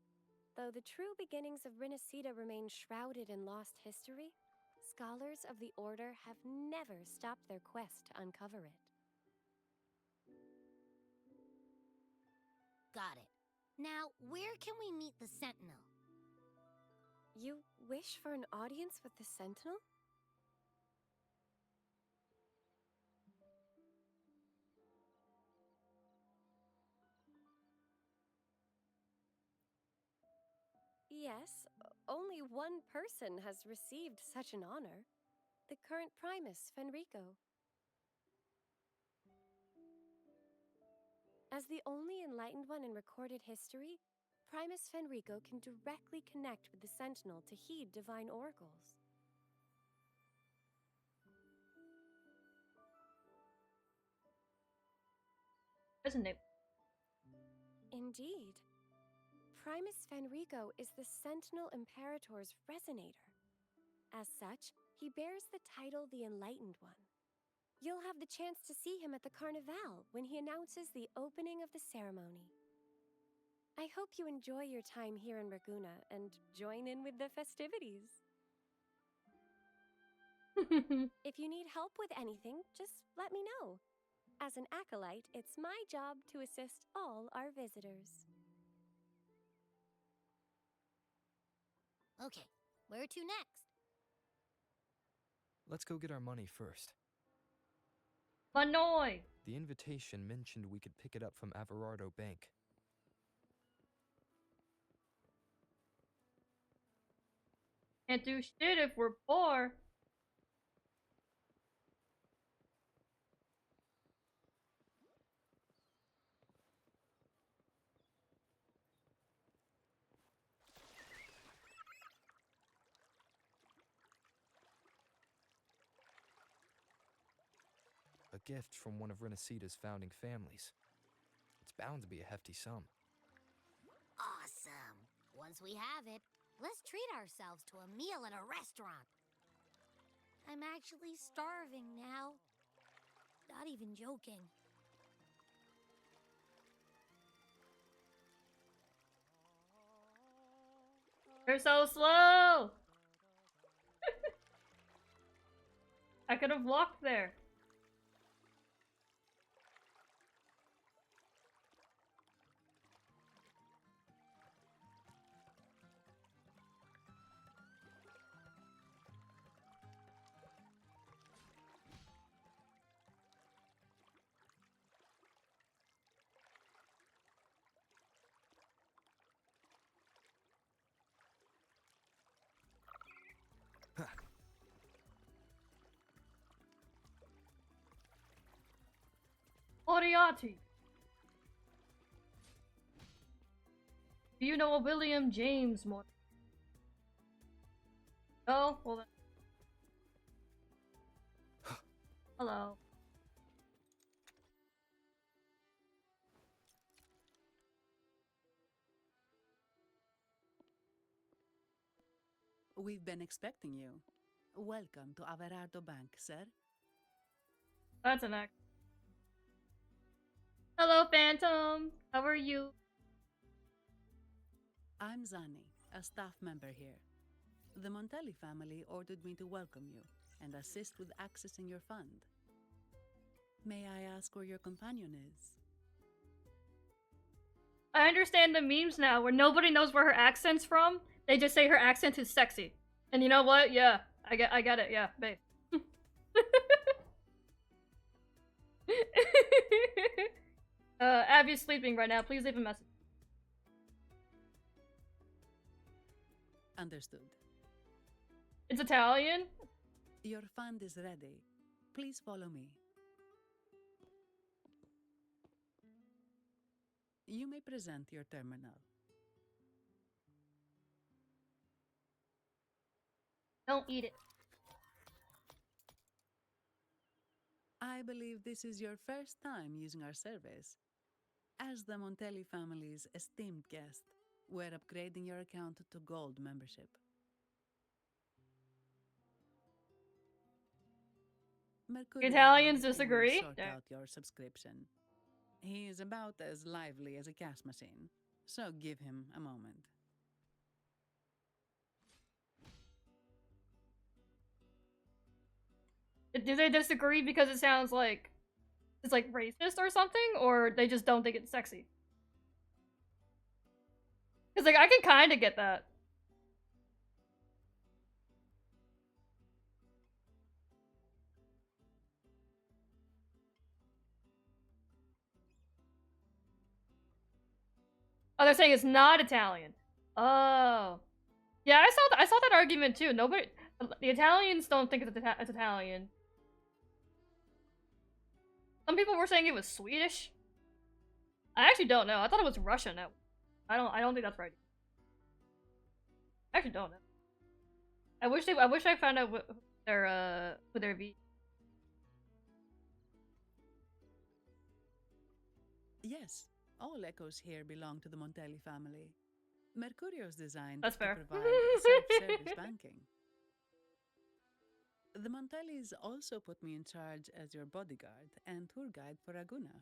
Though the true beginnings of Rinascita remain shrouded in lost history, scholars of the Order have never stopped their quest to uncover it. Got it. Now, where can we meet the Sentinel? You wish for an audience with the Sentinel? Yes, only one person has received such an honor. The current Primus, Fenrico. As the only enlightened one in recorded history, Primus Fenrico can directly connect with the Sentinel to heed divine oracles. Isn't it? Indeed. Primus Fenrico is the Sentinel Imperator's resonator. As such, he bears the title the Enlightened One. You'll have the chance to see him at the Carnival when he announces the opening of the ceremony. I hope you enjoy your time here in Raguna and join in with the festivities. If you need help with anything, just let me know. As an acolyte, it's my job to assist all our visitors. Okay, where to next? Let's go get our money first. Manoy! The invitation mentioned we could pick it up from Averardo Bank. Can't do shit if we're poor. A gift from one of Rinascita's founding families. It's bound to be a hefty sum. Awesome. Once we have it, let's treat ourselves to a meal at a restaurant. I'm actually starving now. Not even joking. You're so slow! I could have walked there. Moriarty! Do you know a William James Moriarty? Oh, well then. Hello. We've been expecting you. Welcome to Averardo Bank, sir. That's an act. Hello, Phantom! How are you? I'm Zani, a staff member here. The Montelli family ordered me to welcome you and assist with accessing your fund. May I ask where your companion is? I understand the memes now where nobody knows where her accent's from. They just say her accent is sexy. And you know what? Yeah, I get it. Yeah, babe. Abby's sleeping right now. Please leave a message. Understood. It's Italian? Your fund is ready. Please follow me. You may present your terminal. Don't eat it. I believe this is your first time using our service. As the Montelli family's esteemed guest, we're upgrading your account to Gold membership. Mercurio Italians will disagree? sort out your subscription. He is about as lively as a cash machine, so give him a moment. Do they disagree because it sounds like it's like racist or something, or they just don't think it's sexy? Because like I can kind of get that. Oh, they're saying it's not Italian. Oh, yeah, I saw that argument too. Nobody, the Italians don't think it's Italian. Some people were saying it was Swedish. I actually don't know. I thought it was Russian. I don't think that's right. I actually don't know. I wish I found out what their V. Yes, all echoes here belong to the Montelli family. Mercurio's designed That's to fair. provide self-service banking. The Montellis also put me in charge as your bodyguard and tour guide for Raguna.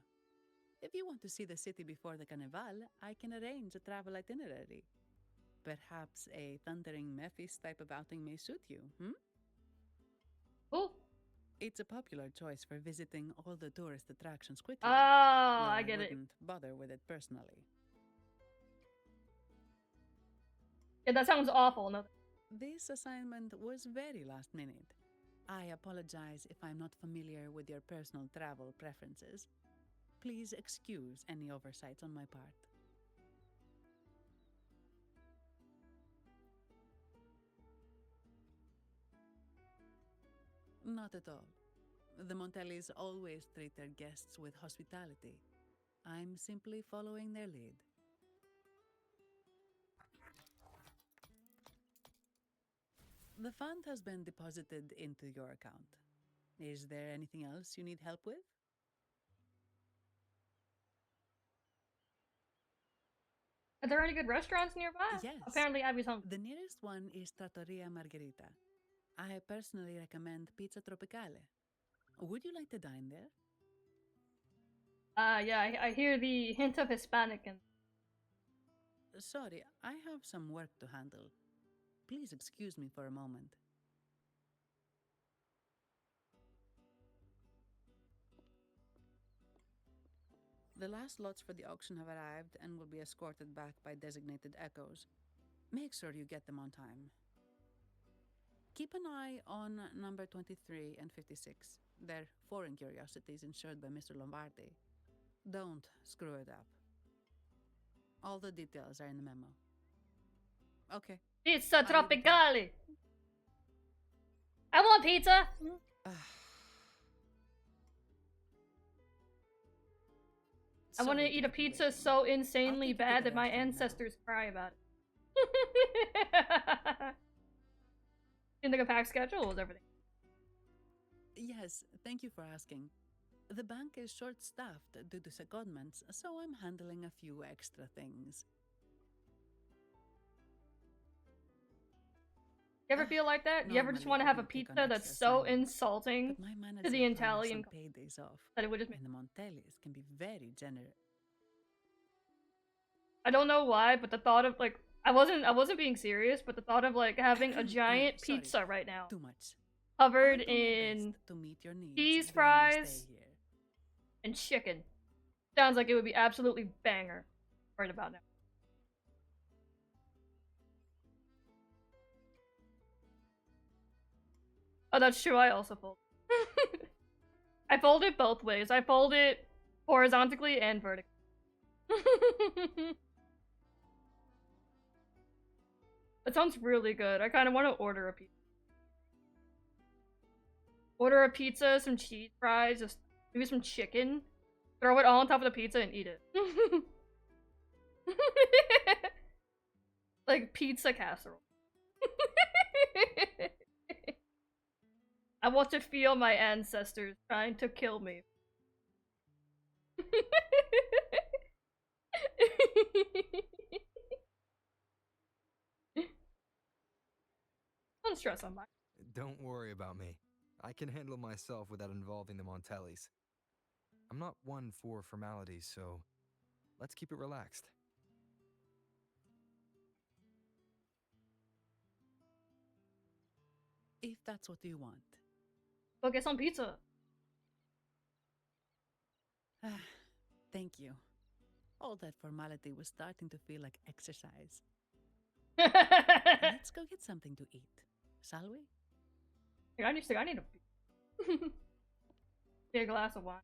If you want to see the city before the Carnival, I can arrange a travel itinerary. Perhaps a thundering Memphis type of outing may suit you, Oh. It's a popular choice for visiting all the tourist attractions quickly. Oh, though I get it. wouldn't bother with it personally. Yeah, that sounds awful. No. This assignment was very last minute. I apologize if I'm not familiar with your personal travel preferences. Please excuse any oversights on my part. Not at all. The Montellis always treat their guests with hospitality. I'm simply following their lead. The fund has been deposited into your account. Is there anything else you need help with? Are there any good restaurants nearby? Yes. Apparently, Abby's hungry. The nearest one is Trattoria Margherita. I personally recommend Pizza Tropicale. Would you like to dine there? Yeah, I hear the hint of Hispanic and. Sorry, I have some work to handle. Please excuse me for a moment. The last lots for the auction have arrived and will be escorted back by designated echoes. Make sure you get them on time. Keep an eye on number 23 and 56. They're foreign curiosities insured by Mr. Lombardi. Don't screw it up. All the details are in the memo. Okay. Pizza Tropicale! I want pizza! I want to eat a pizza so insanely bad that my ancestors cry about it. In the pack schedule was everything. Yes, thank you for asking. The bank is short-staffed due to secondments, so I'm handling a few extra things. You ever feel like that? You ever just want to have a pizza that's so insulting to the Italian paydays off, that it would just make... And the Montellis can be very generous. I don't know why, but the thought of like I wasn't being serious, but the thought of like having a giant pizza right now, too much, covered in cheese fries and chicken, sounds like it would be absolutely banger right about now. Oh, that's true. I also fold. I fold it both ways. I fold it horizontally and vertically. That sounds really good. I kind of want to order a pizza. Order a pizza, some cheese fries, just maybe some chicken. Throw it all on top of the pizza and eat it. Like pizza casserole. I want to feel my ancestors trying to kill me. Don't stress on mine. Don't worry about me. I can handle myself without involving the Montellis. I'm not one for formalities, so let's keep it relaxed. If that's what you want. Go get some pizza. Thank you. All that formality was starting to feel like exercise. Let's go get something to eat, shall we? I need a get a glass of wine.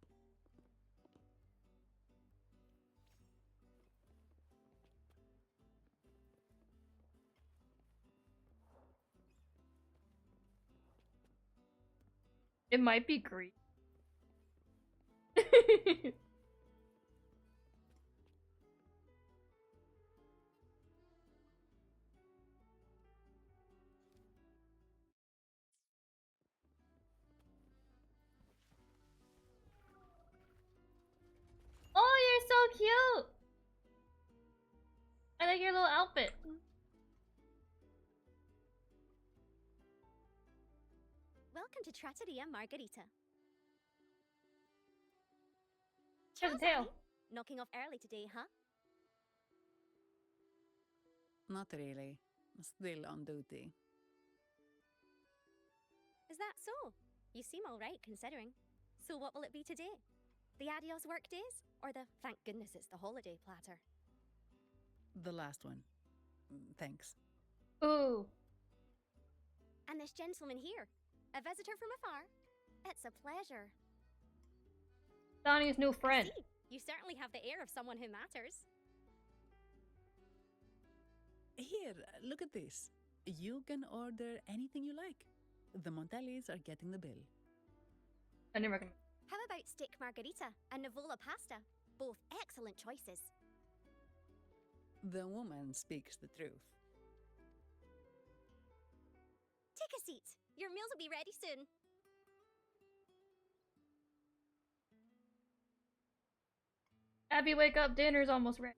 It might be Greek. Oh, you're so cute! I like your little outfit. Welcome to Trattoria Margherita. Here's the tail. Knocking off early today, huh? Not really. Still on duty. Is that so? You seem all right, considering. So what will it be today? The adios work days? Or the thank goodness it's the holiday platter? The last one. Thanks. Ooh. And this gentleman here, a visitor from afar. It's a pleasure. Donnie's new friend. I see. You certainly have the air of someone who matters. Here, look at this. You can order anything you like. The Montellis are getting the bill. I didn't recommend. How about steak margarita and Nivola pasta? Both excellent choices. The woman speaks the truth. Take a seat. Your meals will be ready soon. Abby, wake up. Dinner's almost ready.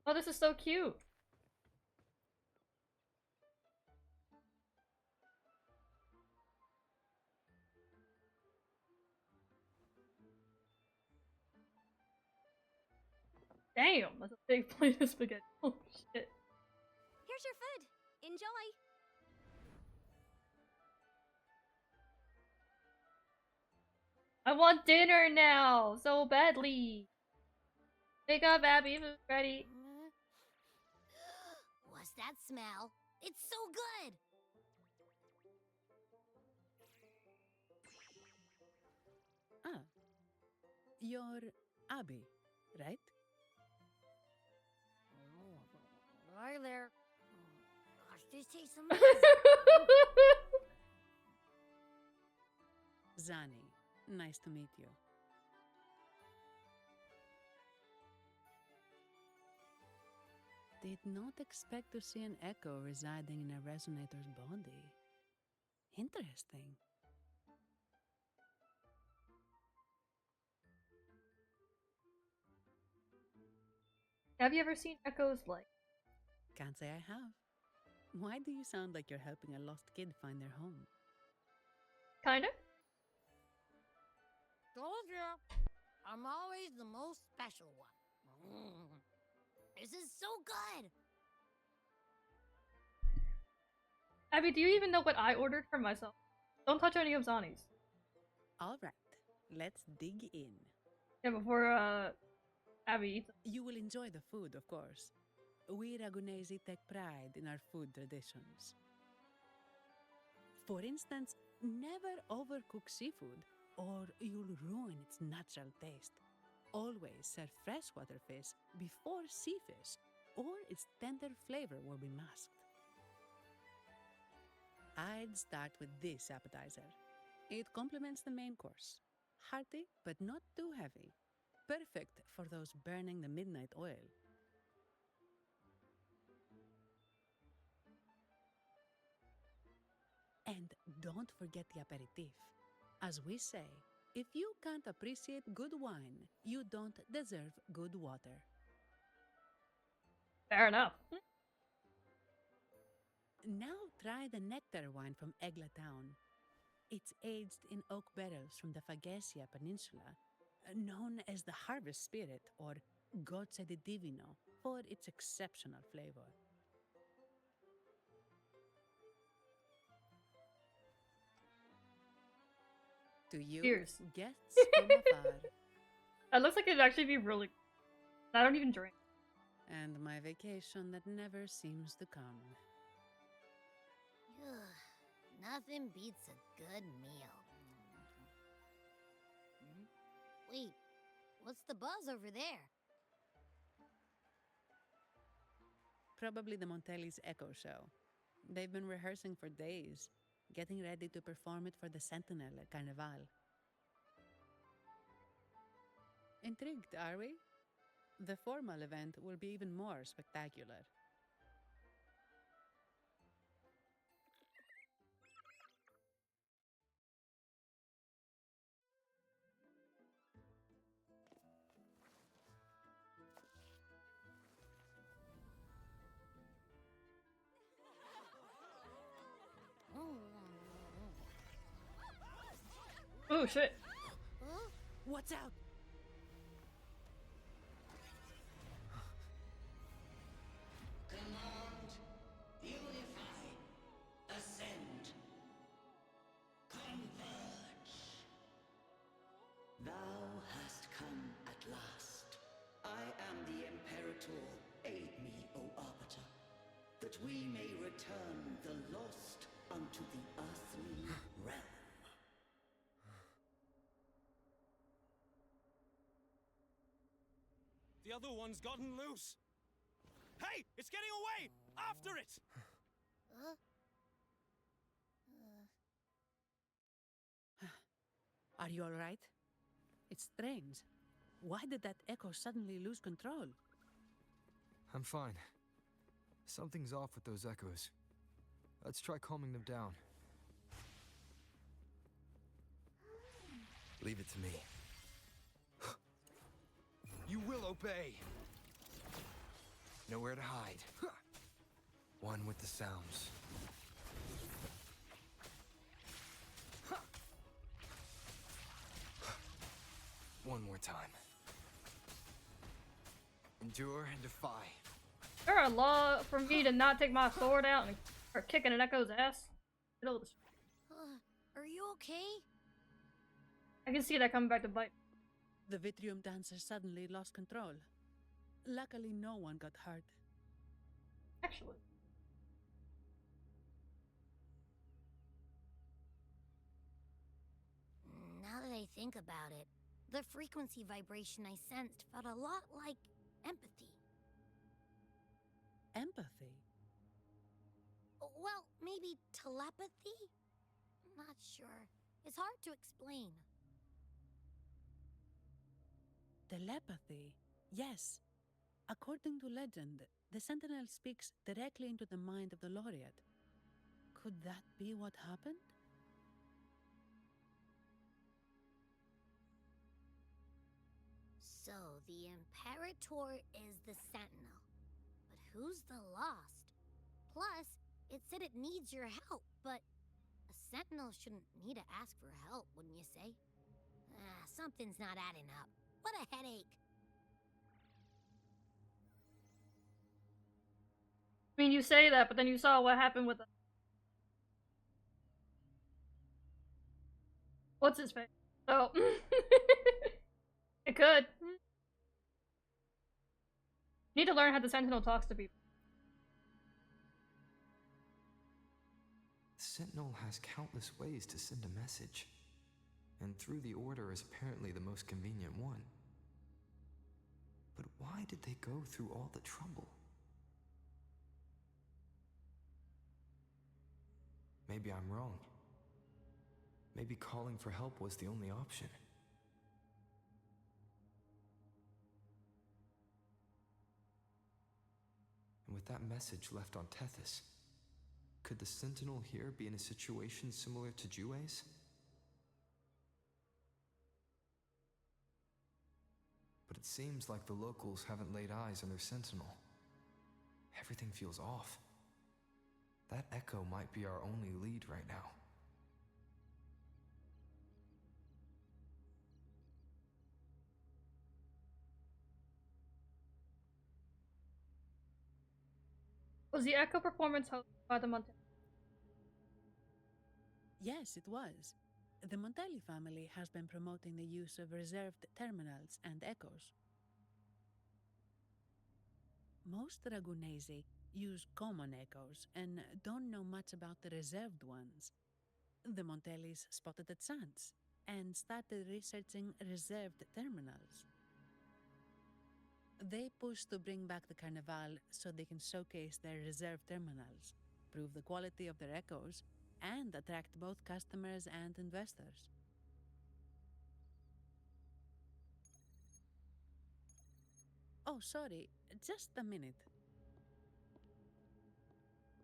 Oh, this is so cute. Damn, that's a big plate of spaghetti. Oh shit. Here's your food. Enjoy. I want dinner now, so badly. Wake up, Abby, it's ready. What's that smell? It's so good! Ah. You're Abby, right? Hi there. Gosh, this tastes amazing. Zani, nice to meet you. Did not expect to see an echo residing in a resonator's body. Interesting. Have you ever seen echoes like? Can't say I have. Why do you sound like you're helping a lost kid find their home? Kinda? Told you. I'm always the most special one. This is so good! Abby, do you even know what I ordered for myself? Don't touch any of Zani's. Alright, let's dig in. Yeah, before, Abby eats. You will enjoy the food, of course. We Ragunesi take pride in our food traditions. For instance, never overcook seafood, or you'll ruin its natural taste. Always serve freshwater fish before sea fish, or its tender flavor will be masked. I'd start with this appetizer. It complements the main course. Hearty, but not too heavy. Perfect for those burning the midnight oil. And don't forget the aperitif. As we say, if you can't appreciate good wine, you don't deserve good water. Fair enough. Now try the nectar wine from Egla Town. It's aged in oak barrels from the Faghesia Peninsula, known as the Harvest Spirit or Gozze di Divino for its exceptional flavor. To you, Cheers. guests from afar, That looks like it'd actually be really. I don't even drink. and my vacation that never seems to come. Nothing beats a good meal. Wait, what's the buzz over there? Probably the Montelli's Echo Show. They've been rehearsing for days, getting ready to perform it for the Sentinel at Carnival. Intrigued, are we? The formal event will be even more spectacular. Oh shit. What's out? Command, unify, ascend, converge. Thou hast come at last. I am the Imperator. Aid me, O Arbiter, that we may return the lost unto the earthly realm. The other one's gotten loose. Hey, it's getting away! After it! Are you all right? It's strange. Why did that echo suddenly lose control? I'm fine. Something's off with those echoes. Let's try calming them down. Leave it to me. You will obey! Nowhere to hide. One with the sounds. One more time. Endure and defy. There a law for me to not take my sword out and start kicking an echo's ass? Middle of the street. Are you okay? I can see that coming back to bite. The Vitrium dancer suddenly lost control. Luckily, no one got hurt. Actually. Now that I think about it, the frequency vibration I sensed felt a lot like empathy. Empathy? Well, maybe telepathy? Not sure. It's hard to explain. Telepathy? Yes. According to legend, the Sentinel speaks directly into the mind of the Laureate. Could that be what happened? So, the Imperator is the Sentinel. But who's the Lost? Plus, it said it needs your help, but a Sentinel shouldn't need to ask for help, wouldn't you say? Something's not adding up. What a headache. I mean, you say that, but then you saw what happened with the... What's his face? Oh. It could. Need to learn how the Sentinel talks to people. The Sentinel has countless ways to send a message, and through the Order is apparently the most convenient one. But why did they go through all the trouble? Maybe I'm wrong. Maybe calling for help was the only option. And with that message left on Tethys, could the Sentinel here be in a situation similar to Jue's? But it seems like the locals haven't laid eyes on their Sentinel. Everything feels off. That echo might be our only lead right now. Was the echo performance hosted by the Montelli? Yes, it was. The Montelli family has been promoting the use of reserved terminals and echoes. Most Ragunesi use common echoes and don't know much about the reserved ones. The Montellis spotted a chance and started researching reserved terminals. They pushed to bring back the Carnival so they can showcase their reserve terminals, prove the quality of their echoes, and attract both customers and investors. Oh, sorry, just a minute.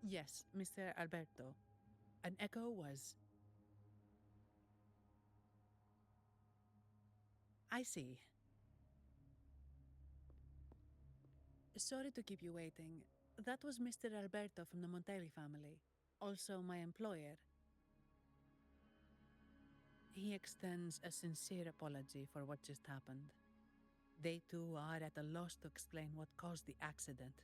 Yes, Mr. Alberto. An echo was... I see. Sorry to keep you waiting. That was Mr. Alberto from the Montelli family, also my employer. He extends a sincere apology for what just happened. They too are at a loss to explain what caused the accident.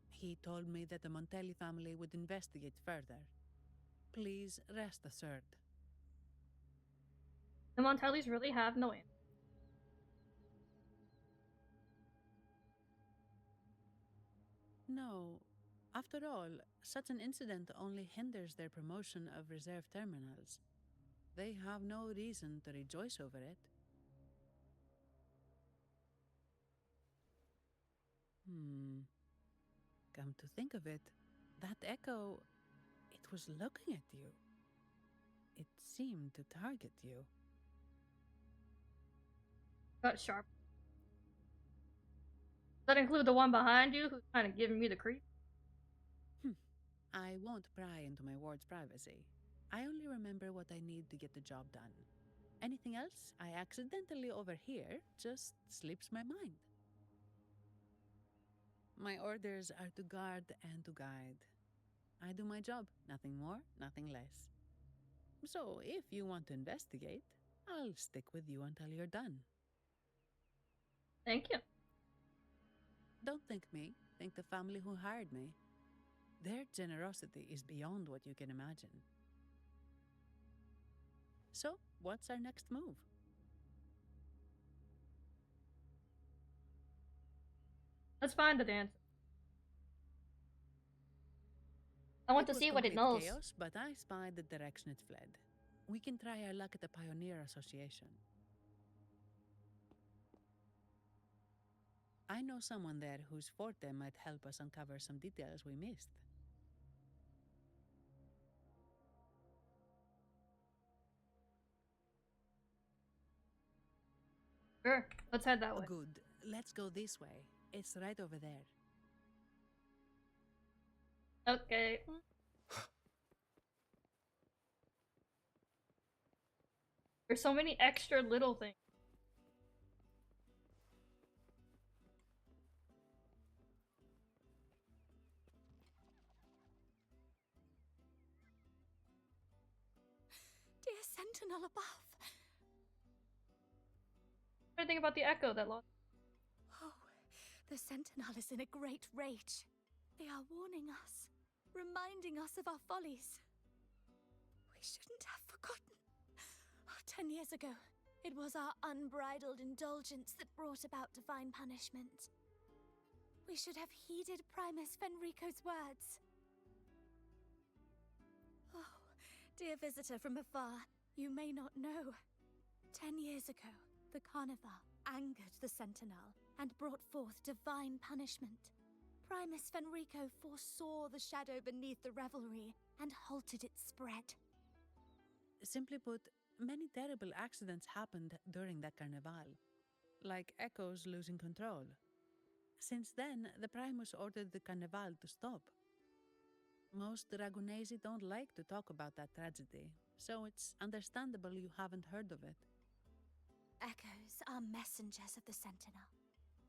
He told me that the Montelli family would investigate further. Please rest assured. The Montellis really have no answer. No. After all, such an incident only hinders their promotion of reserve terminals. They have no reason to rejoice over it. Come to think of it, that echo, it was looking at you. It seemed to target you. Got sharp. Does that include the one behind you who's kind of giving me the creep? I won't pry into my ward's privacy. I only remember what I need to get the job done. Anything else I accidentally overhear just slips my mind. My orders are to guard and to guide. I do my job, nothing more, nothing less. So if you want to investigate, I'll stick with you until you're done. Thank you. Don't thank me, thank the family who hired me. Their generosity is beyond what you can imagine. So, what's our next move? Let's find the dancer. I want to see what it knows. Chaos, but I spied the direction it fled. We can try our luck at the Pioneer Association. I know someone there whose forte might help us uncover some details we missed. Sure, let's head that way. Good. Let's go this way. It's right over there. Okay. There's so many extra little things. Dear Sentinel above. What do you think about the echo that lost? Oh, the Sentinel is in a great rage. They are warning us, reminding us of our follies. We shouldn't have forgotten. 10 years ago, it was our unbridled indulgence that brought about divine punishment. We should have heeded Primus Fenrico's words. Oh, dear visitor from afar, you may not know. 10 years ago, the Carnival angered the Sentinel and brought forth divine punishment. Primus Fenrico foresaw the shadow beneath the revelry and halted its spread. Simply put, many terrible accidents happened during that Carnival, like echoes losing control. Since then, the Primus ordered the Carnival to stop. Most Ragunesi don't like to talk about that tragedy, so it's understandable you haven't heard of it. Echoes are messengers of the Sentinel.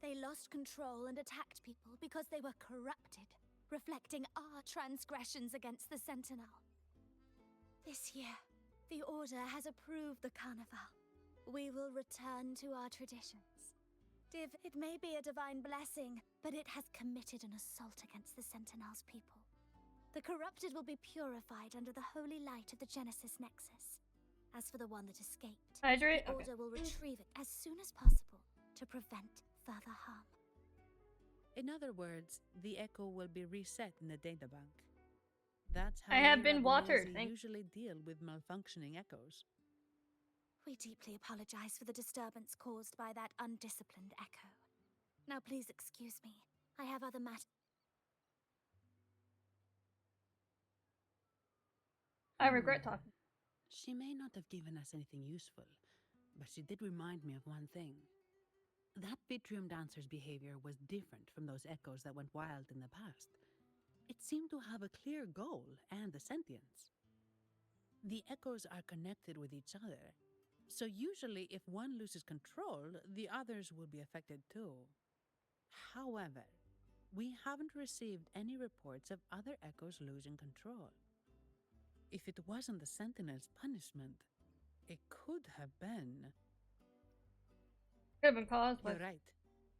They lost control and attacked people because they were corrupted, reflecting our transgressions against the Sentinel. This year, the Order has approved the Carnival. We will return to our traditions. Div, it may be a divine blessing, but it has committed an assault against the Sentinel's people. The corrupted will be purified under the holy light of the Genesis Nexus. As for the one that escaped, Hydrate? the Order will retrieve it as soon as possible to prevent further harm. In other words, the echo will be reset in the databank. That's how I have we been watered. Ragunesi usually deal with malfunctioning echoes. We deeply apologize for the disturbance caused by that undisciplined echo. Now please excuse me. I have other matters. I regret talking. She may not have given us anything useful, but she did remind me of one thing. That Vitrium dancer's behavior was different from those echoes that went wild in the past. It seemed to have a clear goal and a sentience. The echoes are connected with each other, so usually if one loses control, the others will be affected too. However, we haven't received any reports of other echoes losing control. If it wasn't the Sentinel's punishment, it could have been. Could have been caused by. You're right.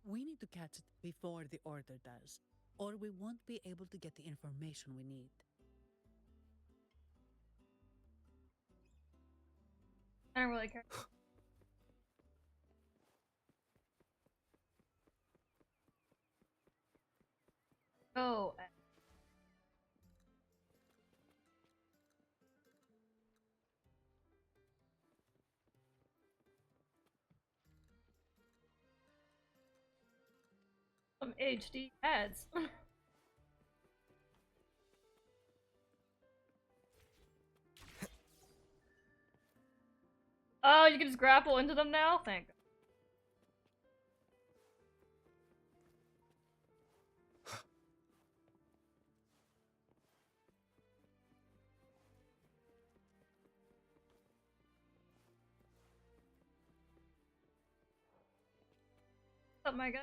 We need to catch it before the Order does, or we won't be able to get the information we need. I don't really care. Oh. Some HD ads. Oh, you can just grapple into them now? Thank God. What's up, my guy?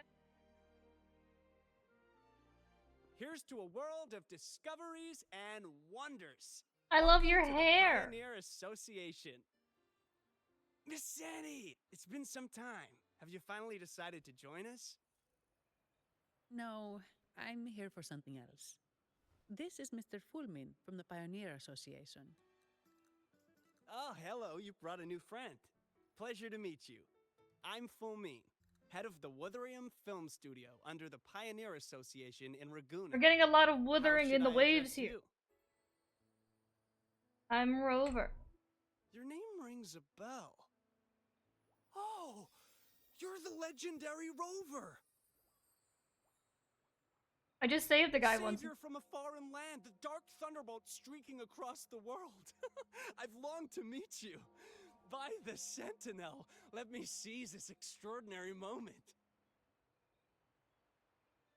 Here's to a world of discoveries and wonders. I love your Welcome to hair. The Pioneer Association. Miss Sandy, it's been some time. Have you finally decided to join us? No, I'm here for something else. This is Mr. Fulmin from the Pioneer Association. Oh, hello, you brought a new friend. Pleasure to meet you. I'm Fulmin, head of the Wuthering Film Studio under the Pioneer Association in Raguena. We're getting a lot of How Wuthering should in the I Waves address here. you? I'm Rover. Your name rings a bell. Oh, you're the legendary Rover. I just saved the guy once. Savior from a foreign land, the dark thunderbolt streaking across the world. I've longed to meet you. By the Sentinel, let me seize this extraordinary moment.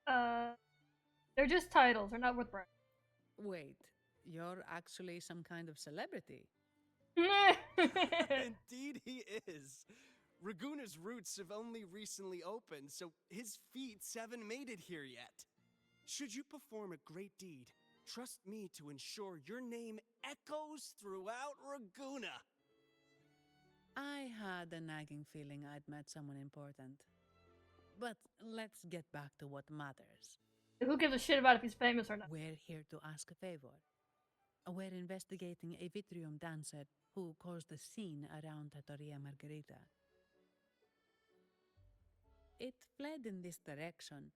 They're just titles. They're not worth bragging. Wait, you're actually some kind of celebrity? Indeed he is. Raguna's roots have only recently opened, so his feats haven't made it here yet. Should you perform a great deed, trust me to ensure your name echoes throughout Raguena. I had a nagging feeling I'd met someone important. But let's get back to what matters. Who gives a shit about if he's famous or not? We're here to ask a favor. We're investigating a Vitrium dancer who caused a scene around Trattoria Margherita. It fled in this direction,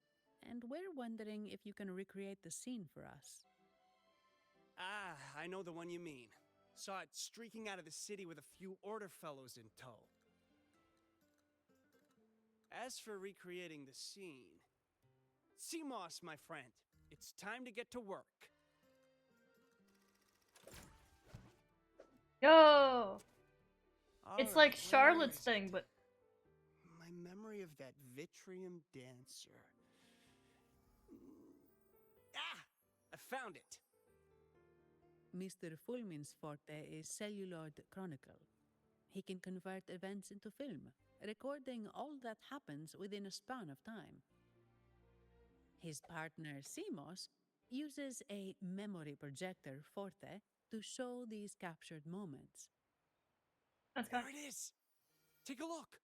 and we're wondering if you can recreate the scene for us. Ah, I know the one you mean. Saw it streaking out of the city with a few Order fellows in tow. As for recreating the scene... CMOS, my friend, it's time to get to work. Yo! It's All like right, Charlotte's where is thing, it? but... My memory of that Vitrium dancer... Ah! I found it! Mr. Fulmin's forte is celluloid chronicle. He can convert events into film, recording all that happens within a span of time. His partner, CMOS, uses a memory projector forte to show these captured moments. There it is! Take a look!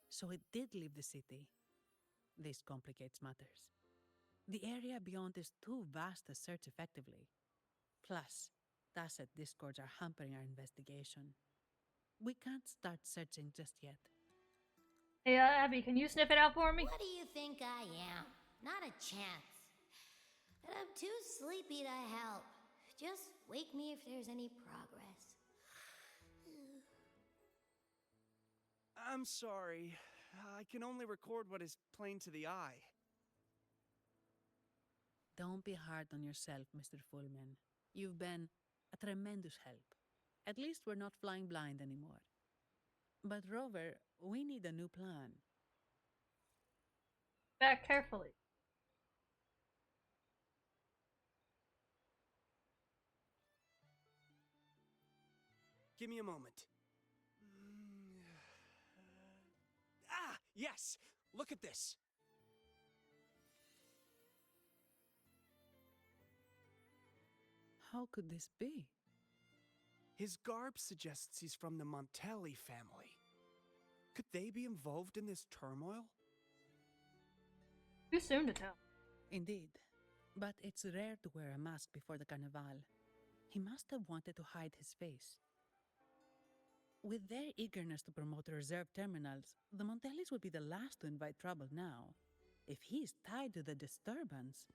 So it did leave the city. This complicates matters. The area beyond is too vast to search effectively. Plus, Tacet discords are hampering our investigation. We can't start searching just yet. Hey, Abby, can you sniff it out for me? What do you think I am? Not a chance. And I'm too sleepy to help. Just wake me if there's any progress. I'm sorry. I can only record what is plain to the eye. Don't be hard on yourself, Mr. Fulmin. You've been a tremendous help. At least we're not flying blind anymore. But Rover, we need a new plan. Back carefully. Give me a moment. Ah, yes! Look at this! How could this be? His garb suggests he's from the Montelli family. Could they be involved in this turmoil? Too soon to tell. Indeed. But it's rare to wear a mask before the Carnival. He must have wanted to hide his face. With their eagerness to promote reserve terminals, the Montellis would be the last to invite trouble now. If he's tied to the disturbance...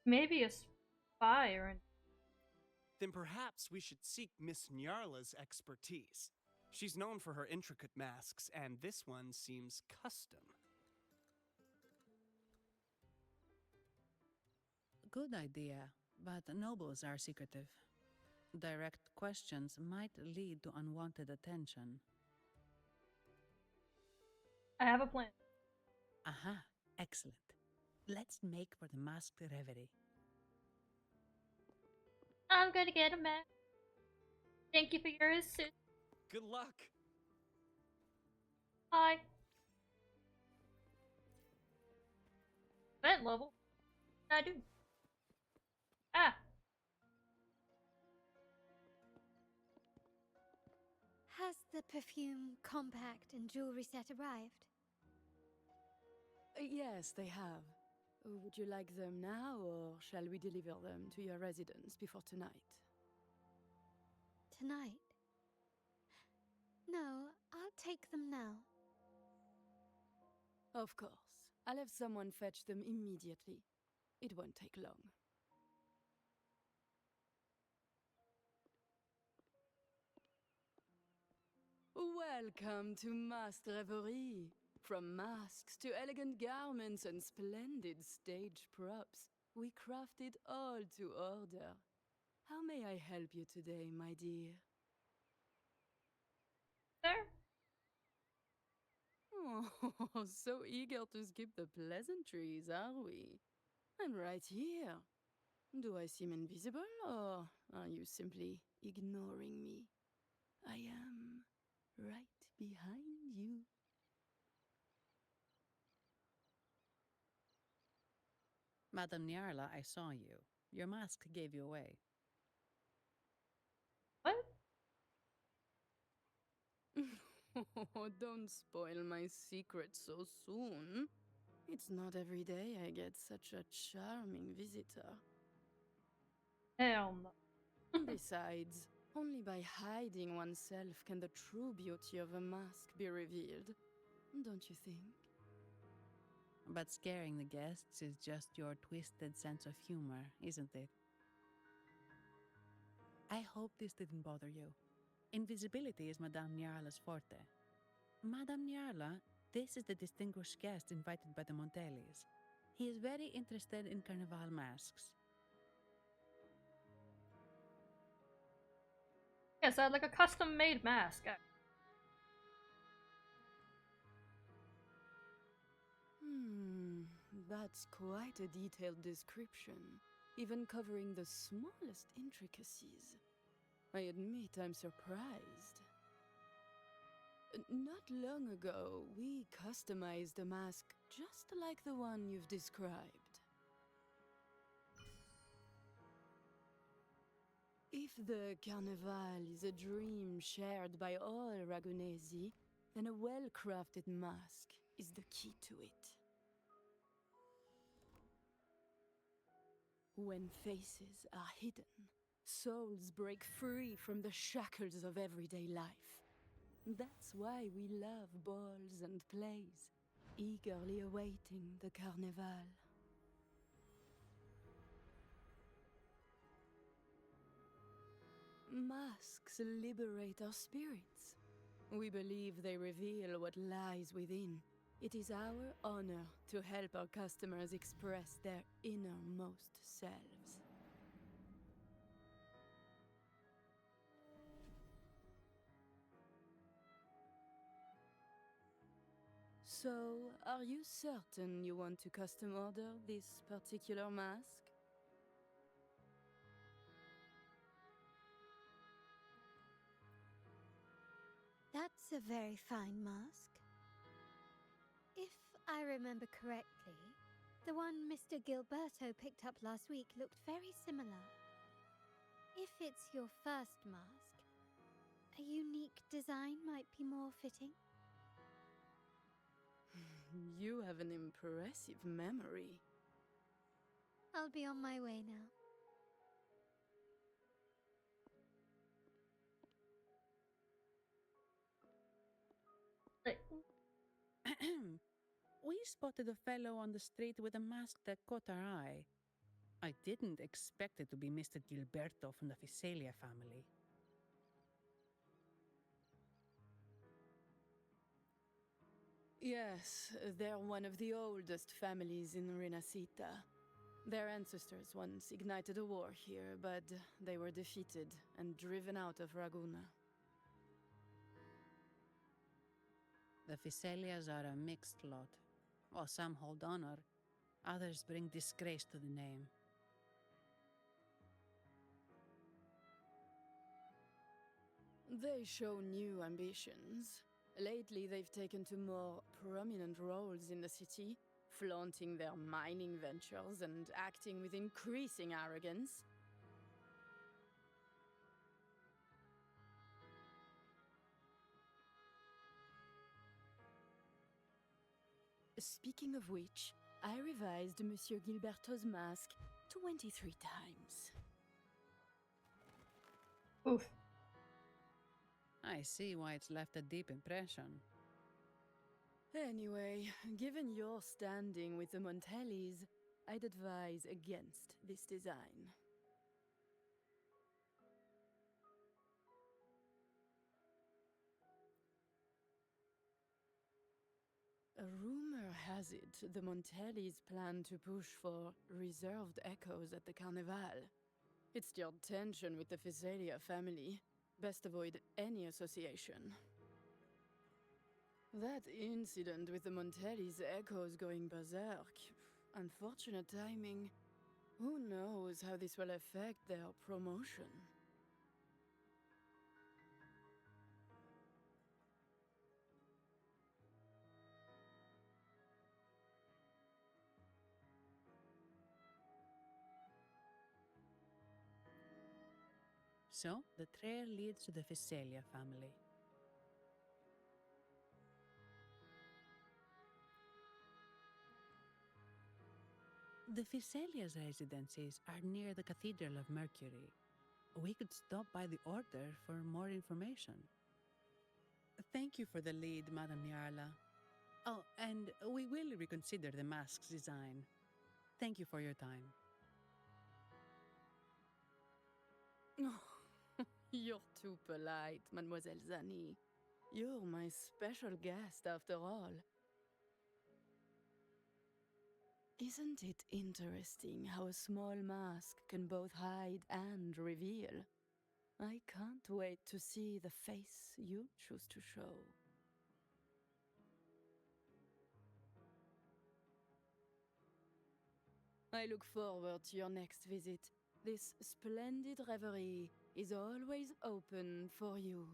Maybe a spy or an... Then perhaps we should seek Miss Nyarla's expertise. She's known for her intricate masks, and this one seems custom. Good idea, but nobles are secretive. Direct questions might lead to unwanted attention. I have a plan. Aha, excellent. Let's make for the masked reverie. I'm gonna get a mask. Thank you for your assist. Good luck. Hi. Vent level. I do. Ah. Has the perfume, compact, and jewelry set arrived? Yes, they have. Would you like them now, or shall we deliver them to your residence before tonight? Tonight? No, I'll take them now. Of course. I'll have someone fetch them immediately. It won't take long. Welcome to Masked Reverie. From masks to elegant garments and splendid stage props, we crafted all to order. How may I help you today, my dear? There. Oh, so eager to skip the pleasantries, are we? I'm right here. Do I seem invisible, or are you simply ignoring me? I am right behind you. Madame Nyarla, I saw you. Your mask gave you away. What? Oh, don't spoil my secret so soon. It's not every day I get such a charming visitor. Hell no. Besides, only by hiding oneself can the true beauty of a mask be revealed. Don't you think? But scaring the guests is just your twisted sense of humor, isn't it? I hope this didn't bother you. Invisibility is Madame Nyarla's forte. Madame Nyarla, this is the distinguished guest invited by the Montellis. He is very interested in Carnival masks. Yes, I had like a custom-made mask. That's quite a detailed description, even covering the smallest intricacies. I admit I'm surprised. Not long ago, we customized a mask just like the one you've described. If the Carnival is a dream shared by all Ragunesi, then a well-crafted mask is the key to it. When faces are hidden, souls break free from the shackles of everyday life. That's why we love balls and plays, eagerly awaiting the Carnival. Masks liberate our spirits. We believe they reveal what lies within. It is our honor to help our customers express their innermost selves. So, are you certain you want to custom order this particular mask? That's a very fine mask. If I remember correctly, The one Mr. Gilberto picked up last week looked very similar. If it's your first mask, a unique design might be more fitting. You have an impressive memory. I'll be on my way now. We spotted a fellow on the street with a mask that caught our eye. I didn't expect it to be Mr. Gilberto from the Fisalia family. Yes, they're one of the oldest families in Rinascita. Their ancestors once ignited a war here, but they were defeated and driven out of Raguna. The Fisalias are a mixed lot. While some hold honor, others bring disgrace to the name. They show new ambitions. Lately, they've taken to more prominent roles in the city, flaunting their mining ventures and acting with increasing arrogance. Speaking of which, I revised Monsieur Gilberto's mask 23 times. Oof. I see why it's left a deep impression. Anyway, given your standing with the Montellis, I'd advise against this design. A rumor has it the Montellis plan to push for reserved echoes at the Carnival. It's the tension with the Fisalia family. Best avoid any association. That incident with the Montellis' echoes going berserk. Unfortunate timing. Who knows how this will affect their promotion? So, the trail leads to the Fisalia family. The Fisalia's residences are near the Cathedral of Mercury. We could stop by the Order for more information. Thank you for the lead, Madame Nyarla. Oh, and we will reconsider the mask's design. Thank you for your time. You're too polite, Mademoiselle Zani. You're my special guest after all. Isn't it interesting how a small mask can both hide and reveal? I can't wait to see the face you choose to show. I look forward to your next visit. This splendid reverie is always open for you.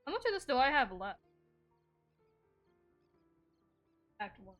How much of this do I have left? Act 1.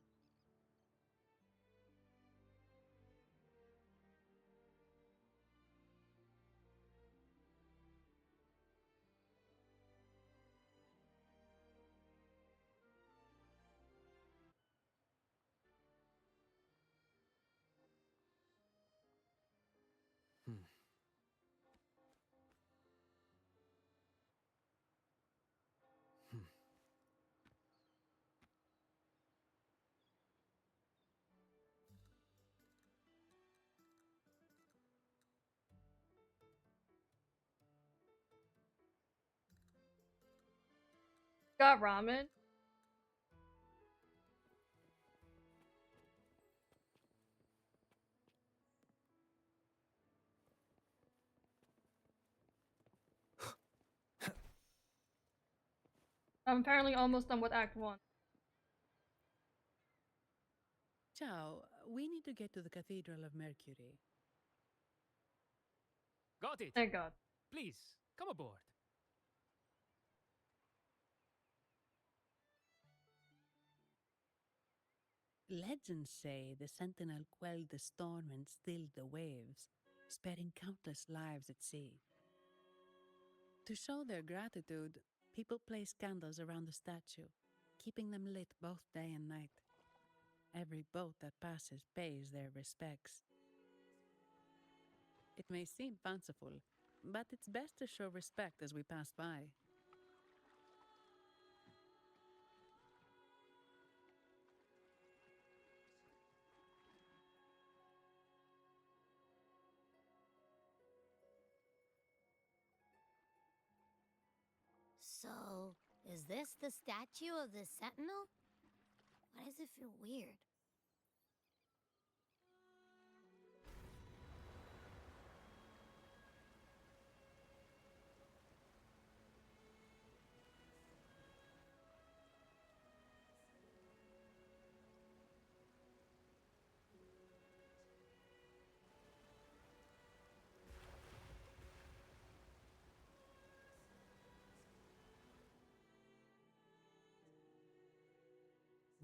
Got ramen. I'm apparently almost done with Act 1. Ciao, We need to get to the Cathedral of Mercury. Got it. Thank God. Please, come aboard. Legends say the Sentinel quelled the storm and stilled the waves, sparing countless lives at sea. To show their gratitude, people place candles around the statue, keeping them lit both day and night. Every boat that passes pays their respects. It may seem fanciful, but it's best to show respect as we pass by. So, is this the statue of the Sentinel? Why does it feel weird?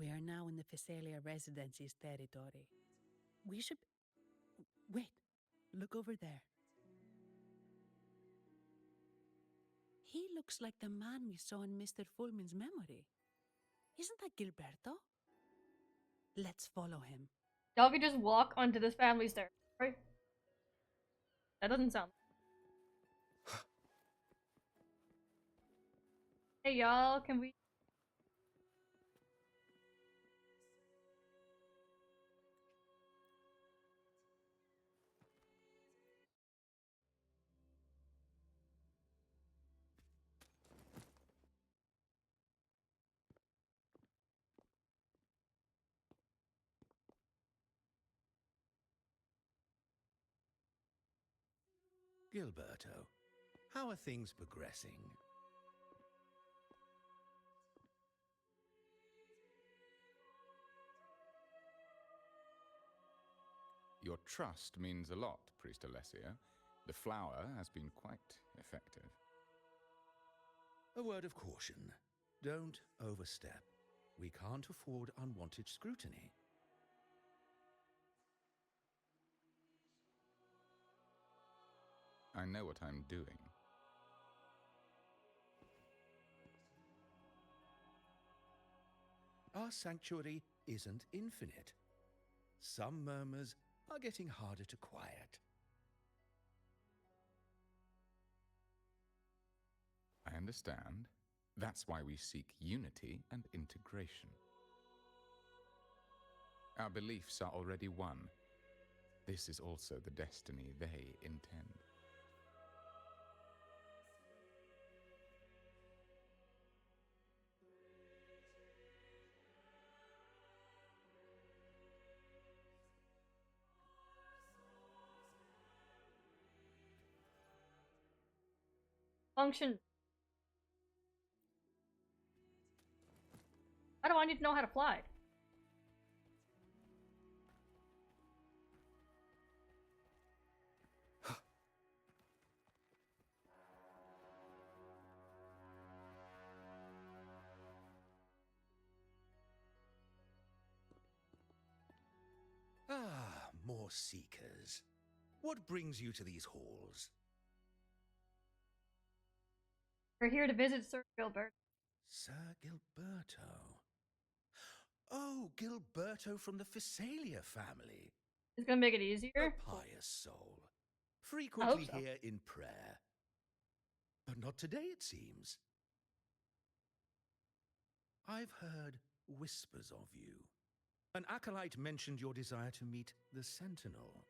We are now in the Physalia Residency's territory. We should... Wait, look over there. He looks like the man we saw in Mr. Fulmin's memory. Isn't that Gilberto? Let's follow him. Y'all could just walk onto this family's territory. That doesn't sound. Hey y'all, can we? Gilberto, how are things progressing? Your trust means a lot, Priest Alessio. The flower has been quite effective. A word of caution. Don't overstep. We can't afford unwanted scrutiny. I know what I'm doing. Our sanctuary isn't infinite. Some murmurs are getting harder to quiet. I understand. That's why we seek unity and integration. Our beliefs are already one. This is also the destiny they intend. Function. Why do I need to know how to fly? Ah, more seekers. What brings you to these halls? We're here to visit Sir Gilbert. Sir Gilberto. Oh, Gilberto from the Physalia family. It's gonna make it easier. A pious soul. Frequently so. here in prayer. But not today, it seems. I've heard whispers of you. An acolyte mentioned your desire to meet the Sentinel.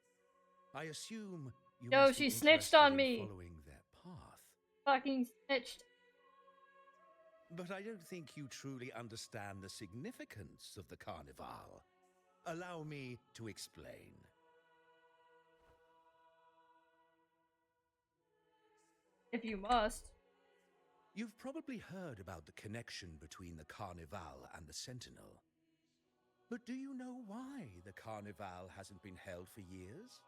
I assume you Yo, must be she snitched interested on in me. following their path. Fucking snitched. But I don't think you truly understand the significance of the Carnival. Allow me to explain. If you must. You've probably heard about the connection between the Carnival and the Sentinel. But do you know why the Carnival hasn't been held for years?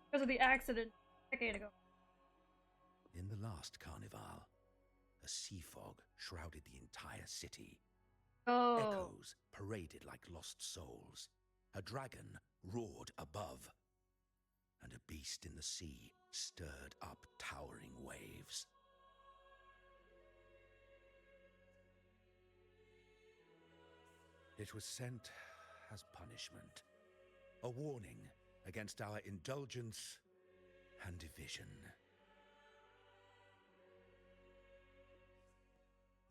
Because of the accident a decade ago. In the last Carnival, a sea fog shrouded the entire city. Oh. Echoes paraded like lost souls. A dragon roared above. And a beast in the sea stirred up towering waves. It was sent as punishment. A warning against our indulgence and division.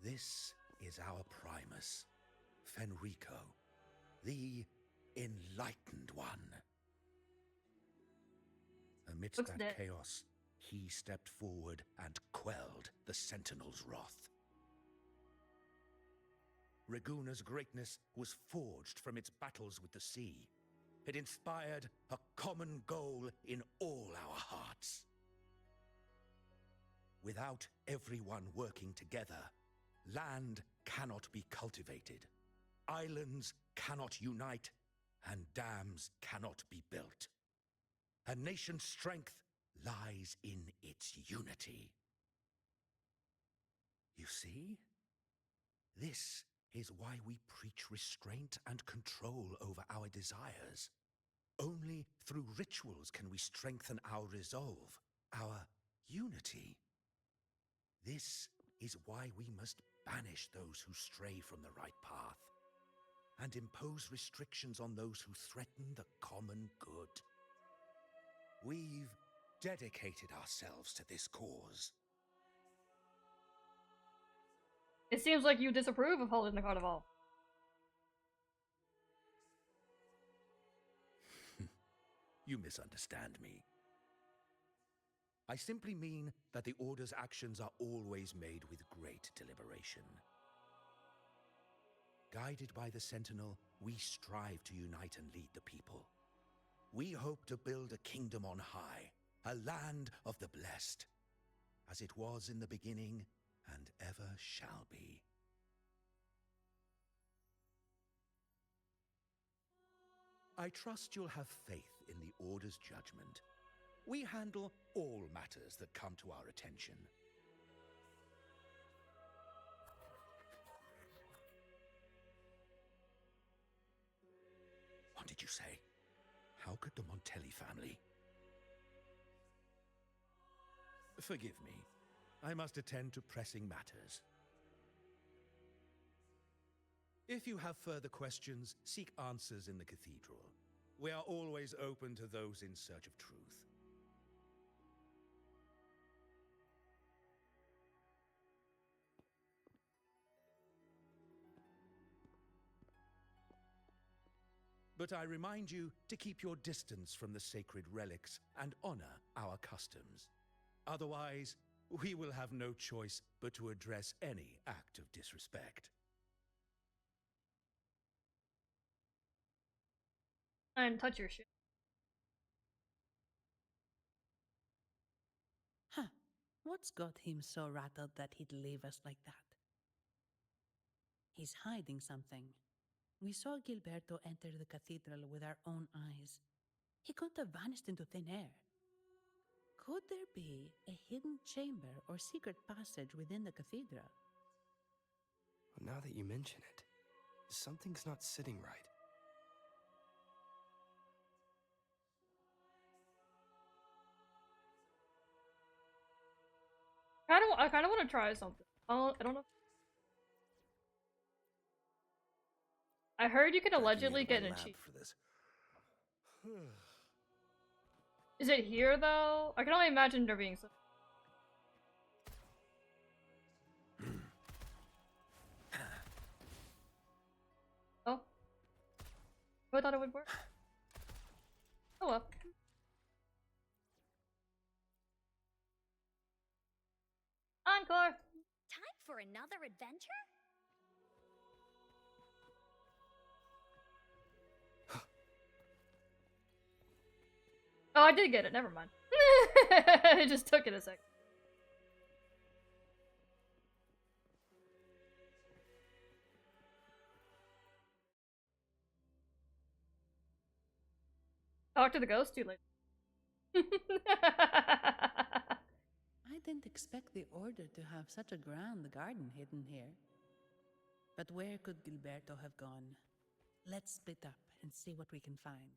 This is our Primus, Fenrico, the Enlightened One. Amidst Looks that dead. chaos, he stepped forward and quelled the Sentinel's wrath. Raguna's greatness was forged from its battles with the sea. It inspired a common goal in all our hearts. Without everyone working together, land cannot be cultivated, islands cannot unite, and dams cannot be built. A nation's strength lies in its unity. You see? This is why we preach restraint and control over our desires. Only through rituals can we strengthen our resolve, our unity. This is why we must banish those who stray from the right path, and impose restrictions on those who threaten the common good. We've dedicated ourselves to this cause. It seems like you disapprove of holding the carnival. You misunderstand me. I simply mean that the Order's actions are always made with great deliberation. Guided by the Sentinel, we strive to unite and lead the people. We hope to build a kingdom on high, a land of the blessed, as it was in the beginning and ever shall be. I trust you'll have faith in the Order's judgment. We handle all matters that come to our attention. What did you say? How could the Montelli family? Forgive me. I must attend to pressing matters. If you have further questions, seek answers in the cathedral. We are always open to those in search of truth. But I remind you to keep your distance from the sacred relics and honor our customs. Otherwise, we will have no choice but to address any act of disrespect. I didn't touch your shit. Huh. What's got him so rattled that he'd leave us like that? He's hiding something. We saw Gilberto enter the cathedral with our own eyes. He couldn't have vanished into thin air. Could there be a hidden chamber or secret passage within the cathedral? Well, now that you mention it, something's not sitting right. I kind of want to try something. I don't know. I heard you could allegedly get an achievement. Is it here though? I can only imagine there being some. Oh. I thought it would work. Oh well. Encore! Time for another adventure? Oh, I did get it. Never mind. It just took it a sec. Talk to the ghost too late. I didn't expect the Order to have such a grand garden hidden here. But where could Gilberto have gone? Let's split up and see what we can find.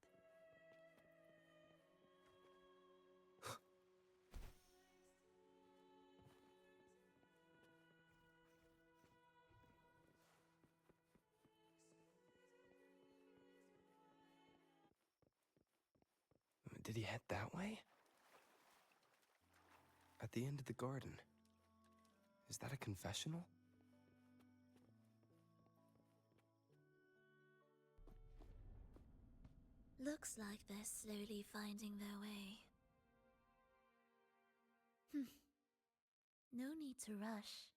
Did he head that way? At the end of the garden. Is that a confessional? Looks like they're slowly finding their way. No need to rush.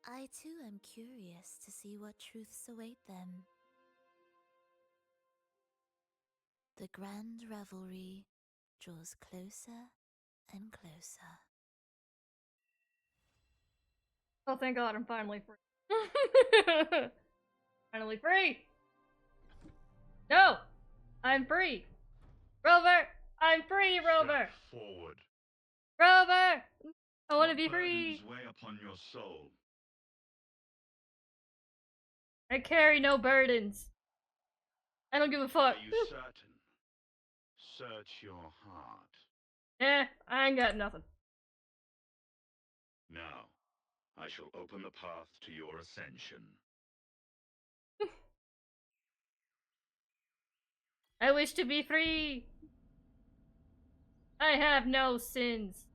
I too am curious to see what truths await them. The grand revelry draws closer and closer. Oh, thank God, I'm finally free. Finally free! No! I'm free! Rover! I'm free, Rover! Step forward. Rover! I want to What be free! burdens weigh upon your soul? I carry no burdens. I don't give a fuck. Are you certain? Search your heart. Eh, I ain't got nothing. Now, I shall open the path to your ascension. I wish to be free. I have no sins.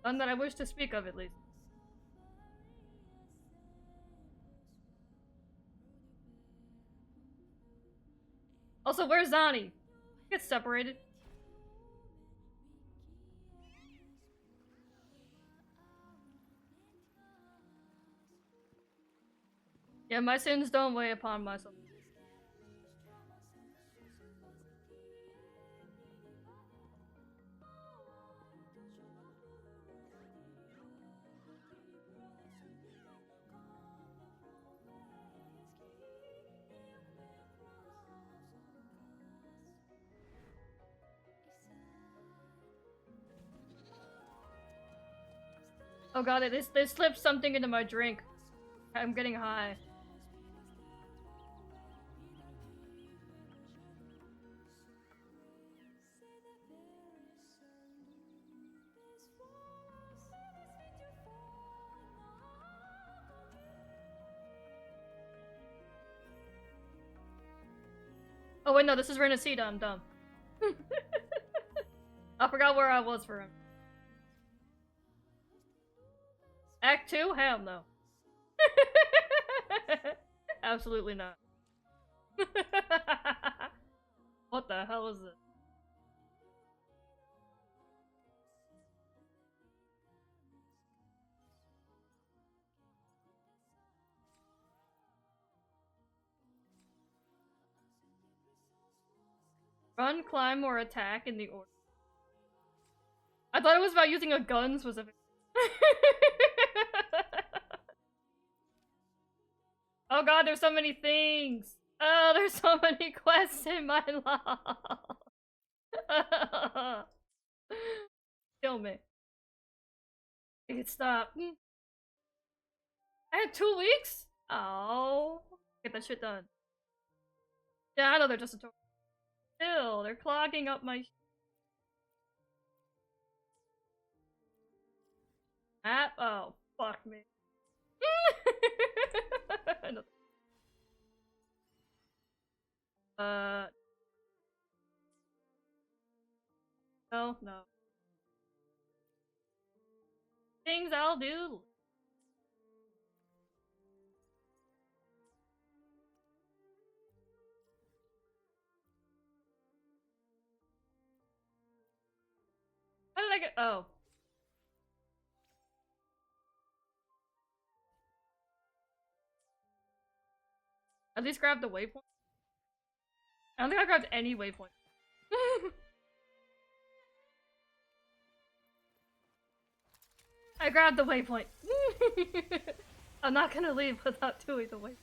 None that I wish to speak of, at least. Also, where's Zani? Get separated. Yeah, my sins don't weigh upon myself. Oh god, they slipped something into my drink. I'm getting high. Oh wait, no, this is Rinascita, I'm dumb. I forgot where I was for him. Act 2? Hell no. Absolutely not. What the hell is this? Run, climb, or attack in the order. I thought it was about using a gun specifically. Oh god, there's so many things! Oh, there's so many quests in my life! Kill me. I can stop. I had 2 weeks? Oh. Get that shit done. Yeah, I know they're just a total. Still, they're clogging up my app. Oh, fuck me. No, no. Things I'll do. How did I get? Oh. At least grab the waypoint. I don't think I grabbed any waypoint. I grabbed the waypoint. I'm not gonna leave without doing the waypoint.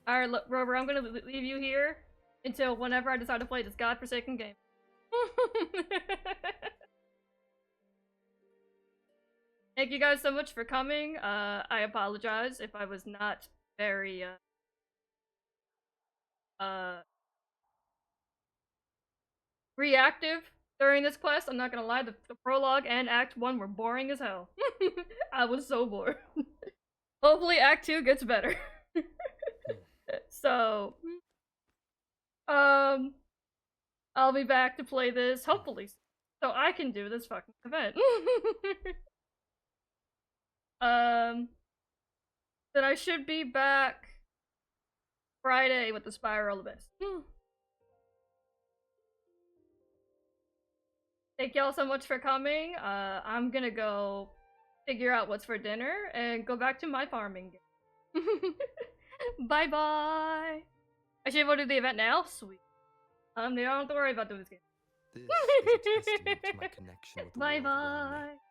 Alright, look, Rover, I'm gonna leave you here until whenever I decide to play this godforsaken game. Thank you guys so much for coming. I apologize if I was not very, reactive during this quest. I'm not gonna lie, the prologue and Act 1 were boring as hell. I was so bored. Hopefully Act 2 gets better. So, I'll be back to play this, hopefully, so I can do this fucking event. Then I should be back Friday with the Spiral Abyss. Thank y'all so much for coming. I'm gonna go figure out what's for dinner and go back to my farming game. Bye bye! I should go do the event now? Sweet. They don't have to worry about doing this game. This is a testament to my connection with the Bye world around me. bye!